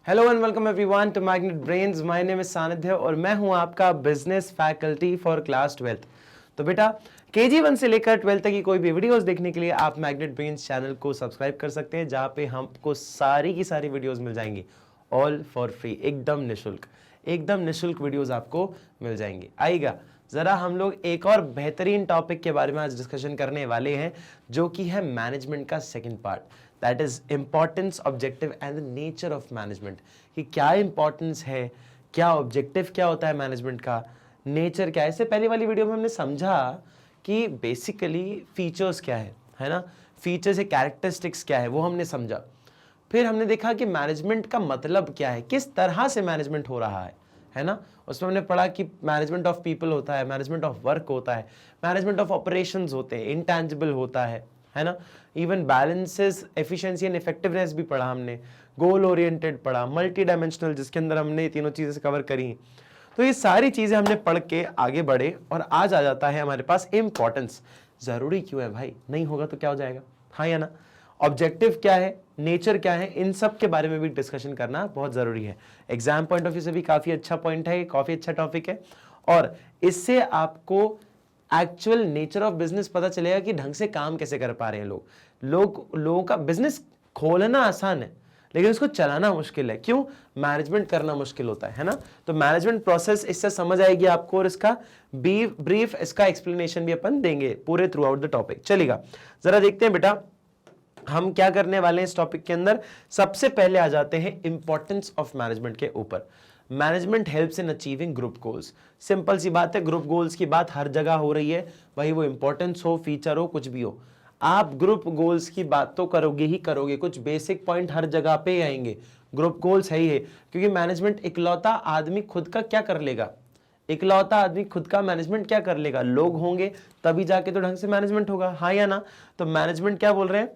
Hello and welcome everyone to Magnet Brains. My name is Sanidhya और मैं हूं आपका business faculty for class 12th। तो बेटा KG1 से लेकर 12th तक की कोई भी वीडियोस देखने के लिए आप मैग्नेट ब्रेन्स चैनल को सब्सक्राइब कर सकते हैं, जहां पे हमको सारी की सारी वीडियोस मिल जाएंगी ऑल फॉर फ्री, एकदम निशुल्क वीडियोस आपको मिल जाएंगी। आइएगा जरा हम लोग एक और बेहतरीन टॉपिक के बारे में आज डिस्कशन करने वाले हैं, जो कि है मैनेजमेंट का second part, that is importance, objective and the nature of management. कि क्या इंपॉर्टेंस है, क्या ऑब्जेक्टिव क्या होता है मैनेजमेंट का, नेचर क्या है। इससे पहले वाली वीडियो में हमने समझा कि बेसिकली फीचर्स क्या है ना, फीचर्स है, कैरेक्टरिस्टिक्स क्या है, वो हमने समझा। फिर हमने देखा कि मैनेजमेंट का मतलब क्या है, किस तरह से मैनेजमेंट हो रहा है ना। उसमें हमने पढ़ा कि मैनेजमेंट ऑफ पीपल होता है, मैनेजमेंट ऑफ वर्क होता है, मैनेजमेंट ऑफ ऑपरेशंस होते हैं, इंटैंजिबल होता है ना। Even balances, efficiency and effectiveness भी पढ़ा हमने, गोल ओरिएंटेड पढ़ा, मल्टी डायमेंशनल, जिसके अंदर हमने ये तीनों चीजें कवर करी। तो ये सारी चीजें हमने पढ़ के आगे बढ़े और आज आ जाता है हमारे पास इंपॉर्टेंस। जरूरी क्यों है भाई, नहीं होगा तो क्या हो जाएगा, हाँ या ना। ऑब्जेक्टिव क्या है, नेचर क्या है, इन सब के बारे में भी डिस्कशन करना बहुत जरूरी है। एग्जाम पॉइंट ऑफ व्यू से भी काफी अच्छा पॉइंट है, काफी अच्छा टॉपिक है और इससे आपको एक्चुअल नेचर ऑफ बिजनेस पता चलेगा कि ढंग से काम कैसे कर पा रहे हैं लोगों का बिजनेस खोलना आसान है लेकिन उसको चलाना मुश्किल है। क्यों? मैनेजमेंट करना मुश्किल होता है ना। तो मैनेजमेंट प्रोसेस इससे समझ आएगी आपको और इसका ब्रीफ इसका एक्सप्लेनेशन भी अपन देंगे पूरे थ्रू आउट द टॉपिक। चलेगा, जरा देखते हैं बेटा हम क्या करने वाले हैं इस टॉपिक के अंदर। सबसे पहले आ जाते हैं इंपॉर्टेंस ऑफ मैनेजमेंट के ऊपर। Management helps in achieving group goals. Simple सी बात है, ग्रुप गोल्स की बात हर जगह हो रही है, वही वो इंपॉर्टेंस हो, फीचर हो, कुछ भी हो, आप ग्रुप गोल्स की बात तो करोगे ही करोगे। कुछ बेसिक पॉइंट हर जगह पे आएंगे, ग्रुप गोल्स है ही है, क्योंकि मैनेजमेंट इकलौता आदमी खुद का क्या कर लेगा, इकलौता आदमी खुद का मैनेजमेंट क्या कर लेगा, लोग होंगे तभी जाके तो ढंग से मैनेजमेंट होगा, हाँ या ना। तो मैनेजमेंट क्या बोल रहे हैं,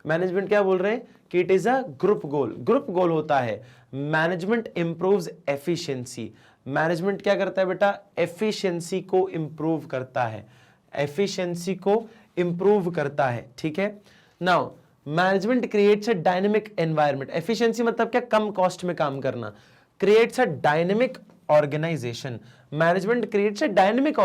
मैनेजमेंट क्या बोल रहे हैं कि it is a group goal. Group गोल होता है मैनेजमेंट इंप्रूव्स एफिशिएंसी। मैनेजमेंट क्या करता है बेटा, एफिशिएंसी को इंप्रूव करता है, एफिशिएंसी को इंप्रूव करता है, ठीक है। Now management creates a dynamic environment. Efficiency मतलब क्या, कम कॉस्ट में काम करना। Creates a dynamic organisation. Management creates a dynamic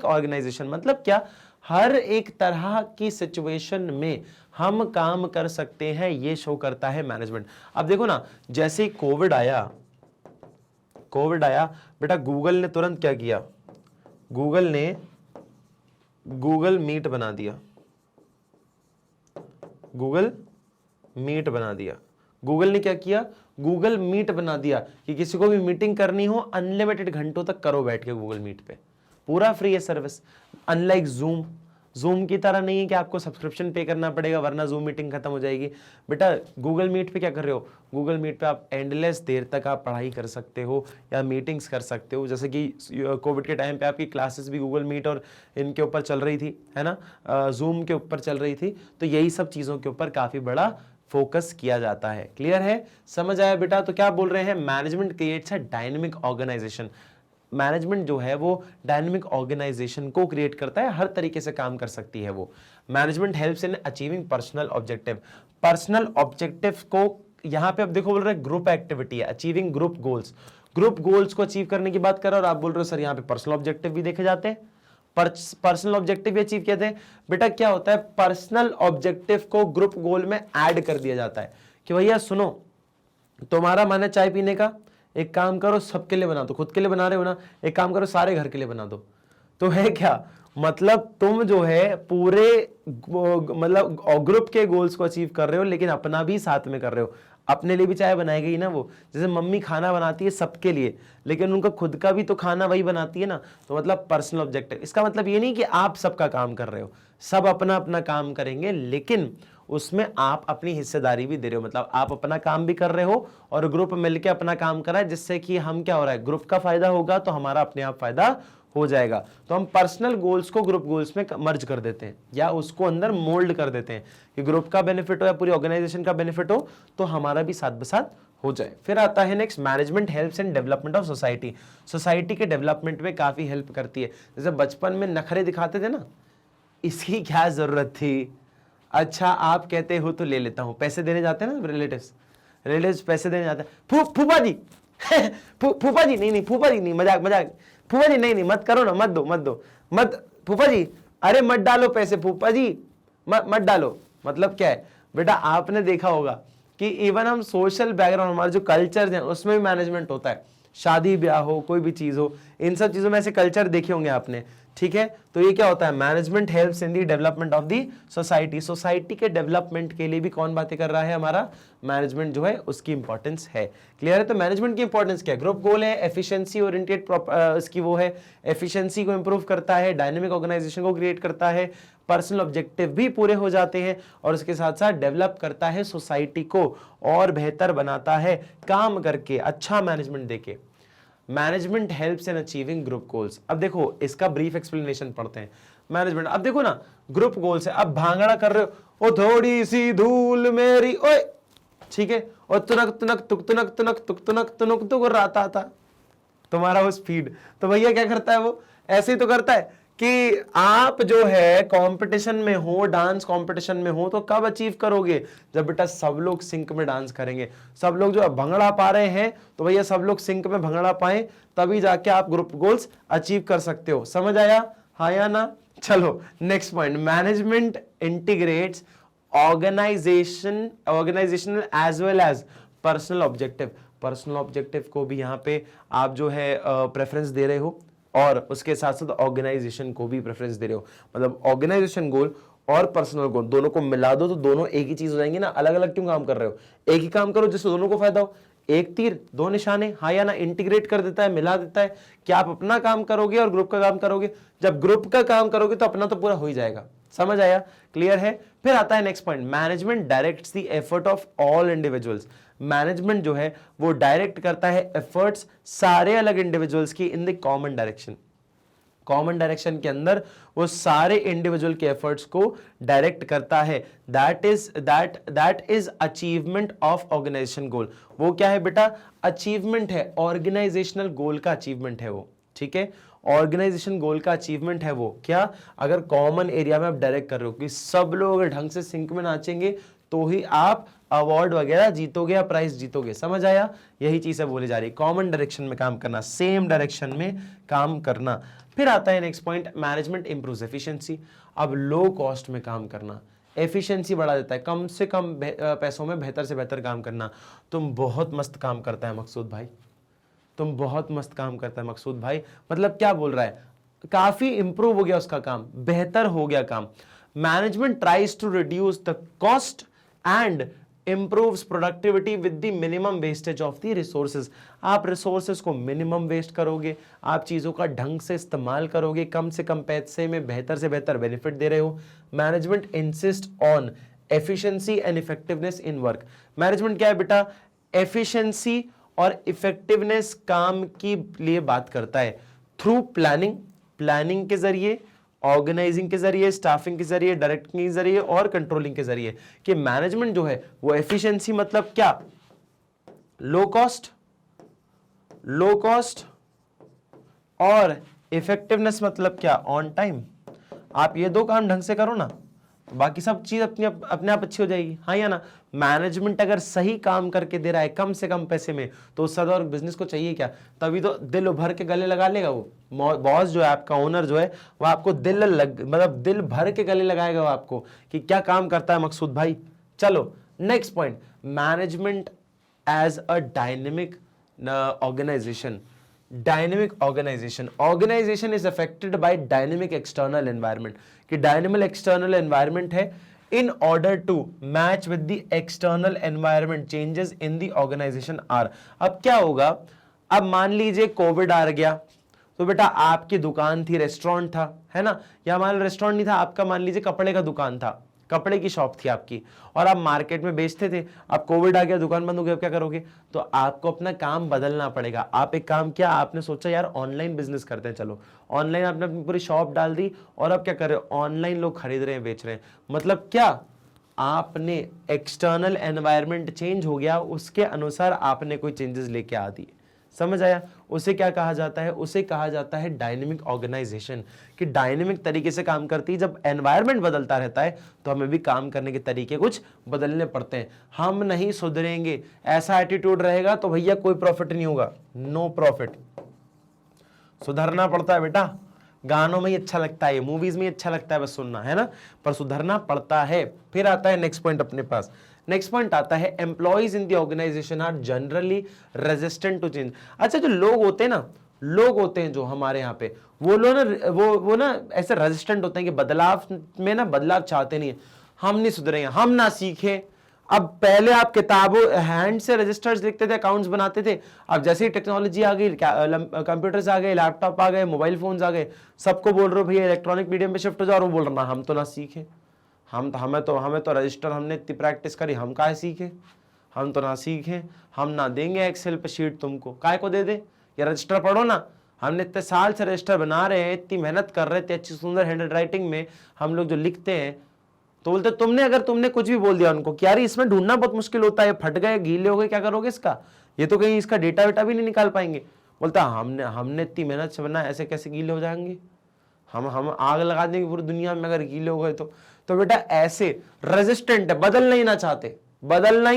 organisation मतलब क्या, हर एक तरह की सिचुएशन में हम काम कर सकते हैं, ये शो करता है मैनेजमेंट। अब देखो ना, जैसे ही कोविड आया बेटा, गूगल ने तुरंत क्या किया, गूगल ने गूगल मीट बना दिया, गूगल मीट बना दिया। गूगल ने क्या किया, गूगल मीट बना दिया कि किसी को भी मीटिंग करनी हो अनलिमिटेड घंटों तक करो बैठ के गूगल मीट पे, पूरा फ्री है सर्विस। अनलाइक जूम की तरह नहीं है कि आपको सब्सक्रिप्शन पे करना पड़ेगा वरना जूम मीटिंग खत्म हो जाएगी। बेटा गूगल मीट पे क्या कर रहे हो, गूगल मीट पे आप एंडलेस देर तक आप पढ़ाई कर सकते हो या मीटिंग्स कर सकते हो। जैसे कि कोविड के टाइम पे आपकी क्लासेस भी गूगल मीट और इनके ऊपर चल रही थी, है ना, जूम के ऊपर चल रही थी। तो यही सब चीज़ों के ऊपर काफ़ी बड़ा फोकस किया जाता है। क्लियर है, समझ आया बेटा। तो क्या बोल रहे हैं, management creates a dynamic organisation. Management जो है वो डायनेमिक ऑर्गेनाइजेशन को क्रिएट करता है, हर तरीके से काम कर सकती है वो। Management helps in achieving personal objective. Personal objective को यहां पे अब देखो बोल रहे हैं ग्रुप एक्टिविटी है, achieving group goals. Group goals को अचीव करने की बात कर रहे हो और आप बोल रहे हो सर यहाँ पे पर्सनल ऑब्जेक्टिव भी देखे जाते हैं, पर्सनल ऑब्जेक्टिव भी अचीव कहते हैं। बेटा क्या होता है, पर्सनल ऑब्जेक्टिव को ग्रुप गोल में ऐड कर दिया जाता है कि भैया सुनो, तुम्हारा मन है चाय पीने का, एक काम करो सबके लिए बना दो, खुद के लिए बना रहे हो ना, एक काम करो सारे घर के लिए बना दो। तो है क्या मतलब, तुम जो है पूरे मतलब ग्रुप के गोल्स को अचीव कर रहे हो लेकिन अपना भी साथ में कर रहे हो। अपने लिए भी चाय बनाई गई ना, वो जैसे मम्मी खाना बनाती है सबके लिए लेकिन उनका खुद का भी तो खाना वही बनाती है ना। तो मतलब पर्सनल ऑब्जेक्टिव, इसका मतलब ये नहीं कि आप सबका काम कर रहे हो, सब अपना अपना काम करेंगे लेकिन उसमें आप अपनी हिस्सेदारी भी दे रहे हो। मतलब आप अपना काम भी कर रहे हो और ग्रुप मिलकर अपना काम कर रहा है, जिससे कि हम क्या हो रहा है, ग्रुप का फायदा होगा तो हमारा अपने आप फायदा हो जाएगा। तो हम पर्सनल गोल्स को ग्रुप गोल्स में मर्ज कर देते हैं या उसको अंदर मोल्ड कर देते हैं कि ग्रुप का बेनिफिट हो या पूरी ऑर्गेनाइजेशन का बेनिफिट हो तो हमारा भी साथ बसाथ हो जाए। फिर आता है next, management helps in development of society. Society के डेवलपमेंट में काफी हेल्प करती है। जैसे बचपन में नखरे दिखाते थे ना, इसकी क्या जरूरत थी, अच्छा आप कहते हो तो ले लेता हूं, पैसे देने जाते हैं ना रिलेटिव्स, रिलेटिव्स पैसे देने जाते हैं, फूफा जी फूफा जी नहीं फूफा जी नहीं, मजाक मजाक, फूफा जी नहीं मत करो ना, मत दो मत फूफा जी, अरे मत डालो पैसे फूफा जी, मत डालो। मतलब क्या है बेटा, आपने देखा होगा कि इवन हम सोशल बैकग्राउंड, हमारे जो कल्चर हैं उसमें भी मैनेजमेंट होता है। शादी ब्याह हो, कोई भी चीज हो, इन सब चीजों में ऐसे कल्चर देखे होंगे आपने, ठीक है। तो ये क्या होता है, management helps in the development of the society. Society के डेवलपमेंट के लिए भी कौन बातें कर रहा है, हमारा मैनेजमेंट जो है उसकी इंपॉर्टेंस है। क्लियर है। तो मैनेजमेंट की इंपॉर्टेंस क्या है, ग्रुप गोल है, एफिशिएंसी ओरिएंटेड इसकी वो है, एफिशिएंसी को इंप्रूव करता है, डायनेमिक ऑर्गेनाइजेशन को क्रिएट करता है, पर्सनल ऑब्जेक्टिव भी पूरे हो जाते हैं, और उसके साथ साथ डेवलप करता है सोसाइटी को और बेहतर बनाता है काम करके, अच्छा मैनेजमेंट देके। Management helps in achieving group goals. अब देखो इसका ब्रीफ एक्सप्लेनेशन पढ़ते हैं। मैनेजमेंट, अब देखो ना ग्रुप गोल्स है, अब भांगड़ा कर रहे हो, ओ थोड़ी सी धूल मेरी ओए, ठीक है, और तुनक तुनक तुक तुनक तुनक तुक तुनक तुनक तुक राता था तुम्हारा वो स्पीड। तो भैया क्या करता है, वो ऐसे ही तो करता है कि आप जो है कंपटीशन में हो, डांस कंपटीशन में हो, तो कब अचीव करोगे, जब बेटा सब लोग सिंक में डांस करेंगे। सब लोग जो भंगड़ा पा रहे हैं, तो भैया सब लोग सिंक में भंगड़ा पाए, तभी जाके आप ग्रुप गोल्स अचीव कर सकते हो। समझ आया, हाँ या ना। चलो next point, management integrates organisational as well as personal objective. Personal objective को भी यहाँ पे आप जो है प्रेफरेंस दे रहे हो, और उसके साथ साथ ऑर्गेनाइजेशन को भी प्रेफरेंस दे रहे हो। मतलब ऑर्गेनाइजेशन गोल और पर्सनल गोल दोनों को मिला दो तो दोनों एक ही चीज हो जाएंगी ना। अलग अलग क्यों काम कर रहे हो, एक ही काम करो जिससे दोनों को फायदा हो। एक तीर दो निशाने, हाँ या ना, इंटीग्रेट कर देता है, मिला देता है कि आप अपना काम करोगे और ग्रुप का काम करोगे। जब ग्रुप का काम करोगे तो अपना तो पूरा हो ही जाएगा। समझ आया, क्लियर है। फिर आता है next point, management directs the effort of all individuals. Management जो है वो डायरेक्ट करता है एफर्ट्स सारे अलग इंडिविजुअल्स की in the common direction. Common direction के अंदर वो सारे इंडिविजुअल के एफर्ट्स को डायरेक्ट करता है। That is achievement of organisation goal. वो क्या है बेटा, अचीवमेंट है, ऑर्गेनाइजेशनल गोल का अचीवमेंट है वो, ठीक है। ऑर्गेनाइजेशन गोल का अचीवमेंट है वो क्या, अगर कॉमन एरिया में आप डायरेक्ट कर रहे हो कि सब लोग अगर ढंग से सिंक में नाचेंगे तो ही आप अवार्ड वगैरह जीतोगे या प्राइज जीतोगे। समझ आया, यही चीज है बोली जा रही, कॉमन डायरेक्शन में काम करना, सेम डायरेक्शन में काम करना। फिर आता है next point, management improves efficiency. अब लो कॉस्ट में काम करना एफिशिएंसी बढ़ा देता है, कम से कम पैसों में बेहतर से बेहतर काम करना। तुम बहुत मस्त काम करता है मकसूद भाई, तुम बहुत मस्त काम करता है मकसूद भाई। मतलब क्या बोल रहा है, काफी इंप्रूव हो गया उसका काम, बेहतर हो गया काम। Management tries to reduce the cost and improves productivity with the minimum wastage of the resources। आप रिसोर्सेज को मिनिमम वेस्ट करोगे, आप चीजों का ढंग से इस्तेमाल करोगे, कम से कम पैसे में बेहतर से बेहतर बेनिफिट दे रहे हो। Management insist on efficiency and effectiveness in work. Management क्या है बेटा, एफिशिएंसी और इफेक्टिवनेस काम की लिए बात करता है थ्रू प्लानिंग के जरिए, ऑर्गेनाइजिंग के जरिए, स्टाफिंग के जरिए, डायरेक्टिंग के जरिए और कंट्रोलिंग के जरिए। कि मैनेजमेंट जो है वो एफिशिएंसी मतलब क्या, लो कॉस्ट और इफेक्टिवनेस मतलब क्या, ऑन टाइम। आप ये दो काम ढंग से करो ना, बाकी सब चीज अपने आप अच्छी हो जाएगी, हाँ या ना। मैनेजमेंट अगर सही काम करके दे रहा है कम से कम पैसे में, तो सदर बिजनेस को चाहिए क्या, तभी तो दिल भर के गले लगा लेगा वो बॉस जो है, आपका ओनर जो है, वो आपको मतलब दिल भर के गले लगाएगा वो आपको कि क्या काम करता है मकसूद भाई। चलो next point, management as a dynamic organisation. Dynamic organisation is affected by dynamic external environment. कि डायनेमिक एक्सटर्नल एनवायरनमेंट है, in order to match with the external environment changes in the organization are। अब क्या होगा, अब मान लीजिए Covid आ गया, तो बेटा आपकी दुकान थी, रेस्टोरेंट था, है ना, या मान रेस्टोरेंट नहीं था आपका, मान लीजिए कपड़े का दुकान था, कपड़े की शॉप थी आपकी, और आप मार्केट में बेचते थे। अब कोविड आ गया, दुकान बंद हो गया, क्या करोगे, तो आपको अपना काम बदलना पड़ेगा। आप एक काम किया, आपने सोचा यार ऑनलाइन बिजनेस करते हैं, चलो ऑनलाइन आपने अपनी पूरी शॉप डाल दी, और अब क्या कर रहे हो, ऑनलाइन लोग खरीद रहे हैं, बेच रहे हैं। मतलब क्या, आपने एक्सटर्नल एनवायरनमेंट चेंज हो गया, उसके अनुसार आपने कोई चेंजेस लेके आ दिए। समझ आया? उसे क्या कहा जाता है? उसे कहा जाता है डायनेमिक ऑर्गेनाइजेशन, कि डायनेमिक तरीके से काम करती है। जब एनवायरनमेंट बदलता रहता है तो हमें भी काम करने के तरीके कुछ बदलने पड़ते हैं। हम नहीं सुधरेंगे, ऐसा एटीट्यूड रहेगा तो भैया कोई प्रॉफिट नहीं होगा, नो प्रॉफिट। सुधरना पड़ता है बेटा, गानों में ही अच्छा लगता है, मूवीज में ही अच्छा लगता है बस सुनना, है ना, पर सुधरना पड़ता है। फिर आता है नेक्स्ट पॉइंट अपने पास। नेक्स्ट पॉइंट आता है employees in the organisation are generally resistant to change. अच्छा, जो लोग होते हैं ना, लोग होते हैं जो हमारे यहाँ पे, वो लोग ना वो ना ऐसे रेजिस्टेंट होते हैं कि बदलाव में ना बदलाव चाहते नहीं है। हम नहीं सुधरेंगे, हम ना सीखें। अब पहले आप किताबों हैंड से रजिस्टर्स लिखते थे, अकाउंट्स बनाते थे। अब जैसे ही टेक्नोलॉजी आ गई, कंप्यूटर्स आ गए, लैपटॉप आ गए, मोबाइल फोन्स आ गए, सबको बोल रहे हो भैया इलेक्ट्रॉनिक मीडियम पे शिफ्ट हो जाओ, और वो बोल रहा हम तो ना सीखें, हमें तो रजिस्टर हमने इतनी प्रैक्टिस करी, हम काहे सीखे, हम तो ना सीखें, हम ना देंगे एक्सेल पे शीट तुमको, काहे को दे दे, ये रजिस्टर पढ़ो ना, हमने इतने साल से रजिस्टर बना रहे हैं, इतनी मेहनत कर रहे थे, अच्छी सुंदर हैंड राइटिंग में हम लोग जो लिखते हैं। तो बोलते तुमने कुछ भी बोल दिया उनको कि यार इसमें ढूंढना बहुत मुश्किल होता है, फट गए, गीले हो गए, क्या करोगे इसका, ये तो कहीं इसका डेटा वेटा भी नहीं निकाल पाएंगे। बोलता हमने इतनी मेहनत से बना, ऐसे कैसे गीले हो जाएंगे, हम आग लगा देंगे पूरी दुनिया में अगर गीले हो गए तो बेटा ऐसे रेजिस्टेंट है, बदलना ही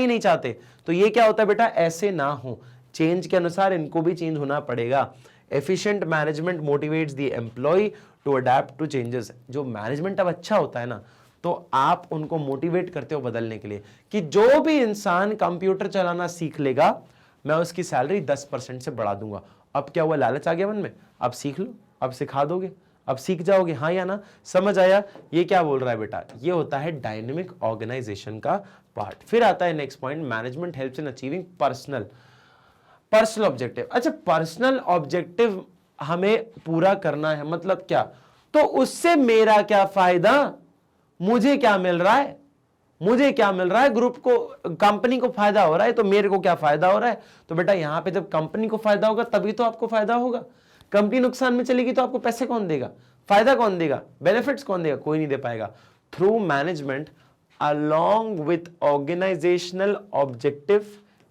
नहीं चाहते। तो ये क्या होता है बेटा, ऐसे ना हो, चेंज के अनुसार इनको भी चेंज होना पड़ेगा। Efficient management motivates the employee to adapt to changes. जो मैनेजमेंट अब अच्छा होता है ना, तो आप उनको मोटिवेट करते हो बदलने के लिए, कि जो भी इंसान कंप्यूटर चलाना सीख लेगा मैं उसकी सैलरी 10% से बढ़ा दूंगा। अब क्या हुआ, लालच आ गया मन में, अब सीख लो, अब सिखा दोगे, अब सीख जाओगे, हाँ या ना, समझ आया? ये क्या बोल रहा है बेटा, ये होता है डायनेमिक ऑर्गेनाइजेशन का पार्ट। फिर आता है next point, management helps in achieving personal objective. अच्छा, पर्सनल ऑब्जेक्टिव हमें पूरा करना है, मतलब क्या, तो उससे मेरा क्या फायदा, मुझे क्या मिल रहा है, ग्रुप को, कंपनी को फायदा हो रहा है, तो मेरे को क्या फायदा हो रहा है। तो बेटा यहां पे जब कंपनी को फायदा होगा तभी तो आपको फायदा होगा। कंपनी नुकसान में चलेगी तो आपको पैसे कौन देगा, फायदा कौन देगा, बेनिफिट्स कौन देगा, कोई नहीं दे पाएगा। Through management along with organizational objective,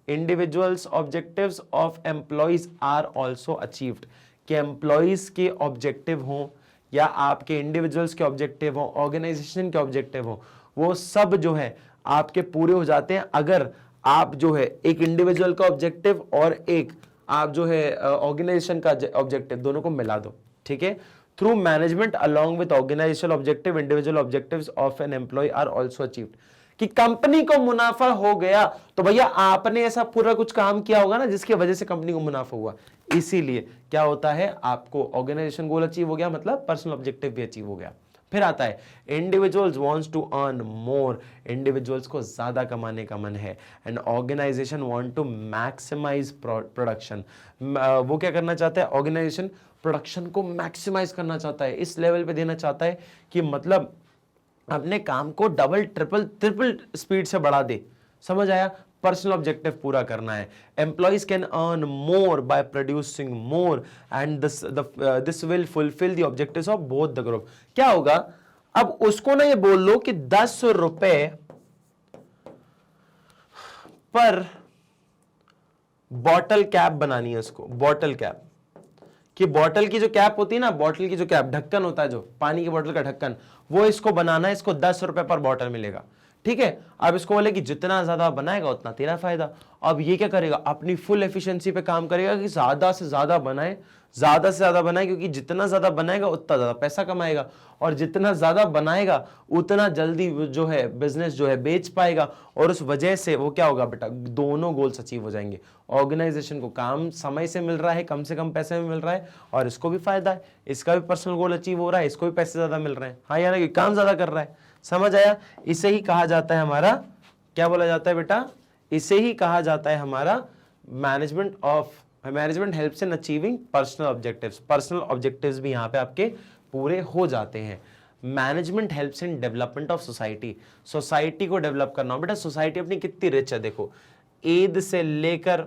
individuals objectives of employees are also achieved। कि एम्प्लॉइज के ऑब्जेक्टिव हों या आपके इंडिविजुअल्स के ऑब्जेक्टिव हों, ऑर्गेनाइजेशन के ऑब्जेक्टिव हों, वो सब जो है आपके पूरे हो जाते हैं अगर आप जो है एक इंडिविजुअल का ऑब्जेक्टिव और एक आप जो है ऑर्गेनाइजेशन का ऑब्जेक्टिव दोनों को मिला दो, ठीक है। Through management along with organisational objective individual objectives of an employee are also achieved. कि कंपनी को मुनाफा हो गया तो भैया आपने ऐसा पूरा कुछ काम किया होगा ना जिसकी वजह से कंपनी को मुनाफा हुआ, इसीलिए क्या होता है आपको ऑर्गेनाइजेशन गोल अचीव हो गया, मतलब पर्सनल ऑब्जेक्टिव भी अचीव हो गया। फिर आता है individuals wants to earn more, individuals को ज्यादा कमाने का मन है, and organisation want to maximise production. वो क्या करना चाहता है, ऑर्गेनाइजेशन प्रोडक्शन को मैक्सिमाइज करना चाहता है, इस लेवल पे देना चाहता है कि मतलब अपने काम को डबल ट्रिपल स्पीड से बढ़ा दे, समझ आया। पर्सनल ऑब्जेक्टिव पूरा करना है। Employees can earn more by producing more and this will fulfil the objectives of both the group. क्या होगा, अब उसको ना ये बोल लो कि 10 रुपए पर बॉटल कैप बनानी है उसको, बॉटल कैप, कि बॉटल की जो कैप होती है ना, बॉटल की जो कैप ढक्कन होता है जो पानी की बॉटल का ढक्कन, वो इसको बनाना है, इसको 10 रुपए पर बॉटल मिलेगा, ठीक है। अब इसको बोले कि जितना ज्यादा बनाएगा उतना तेरा फायदा। अब ये क्या करेगा, अपनी फुल एफिशिएंसी पे काम करेगा कि ज्यादा से ज्यादा बनाए, ज्यादा से ज्यादा बनाए, क्योंकि जितना ज्यादा बनाएगा उतना ज्यादा पैसा कमाएगा, और जितना ज्यादा बनाएगा उतना जल्दी जो है बिजनेस जो है बेच पाएगा, और उस वजह से वो क्या होगा बेटा, दोनों गोल्स अचीव हो जाएंगे। ऑर्गेनाइजेशन को काम समय से मिल रहा है, कम से कम पैसे में मिल रहा है, और इसको भी फायदा है, इसका भी पर्सनल गोल अचीव हो रहा है, इसको भी पैसे ज्यादा मिल रहे हैं, हाँ यानी कि काम ज्यादा कर रहा है, समझ आया। इसे ही कहा जाता है हमारा, क्या बोला जाता है बेटा, इसे ही कहा जाता है हमारा management helps in achieving personal objectives. Personal objectives भी यहाँ पे आपके पूरे हो जाते हैं। Management helps in development of society, society को डेवलप करना हो। बेटा सोसाइटी अपनी कितनी रिच है, देखो ईद से लेकर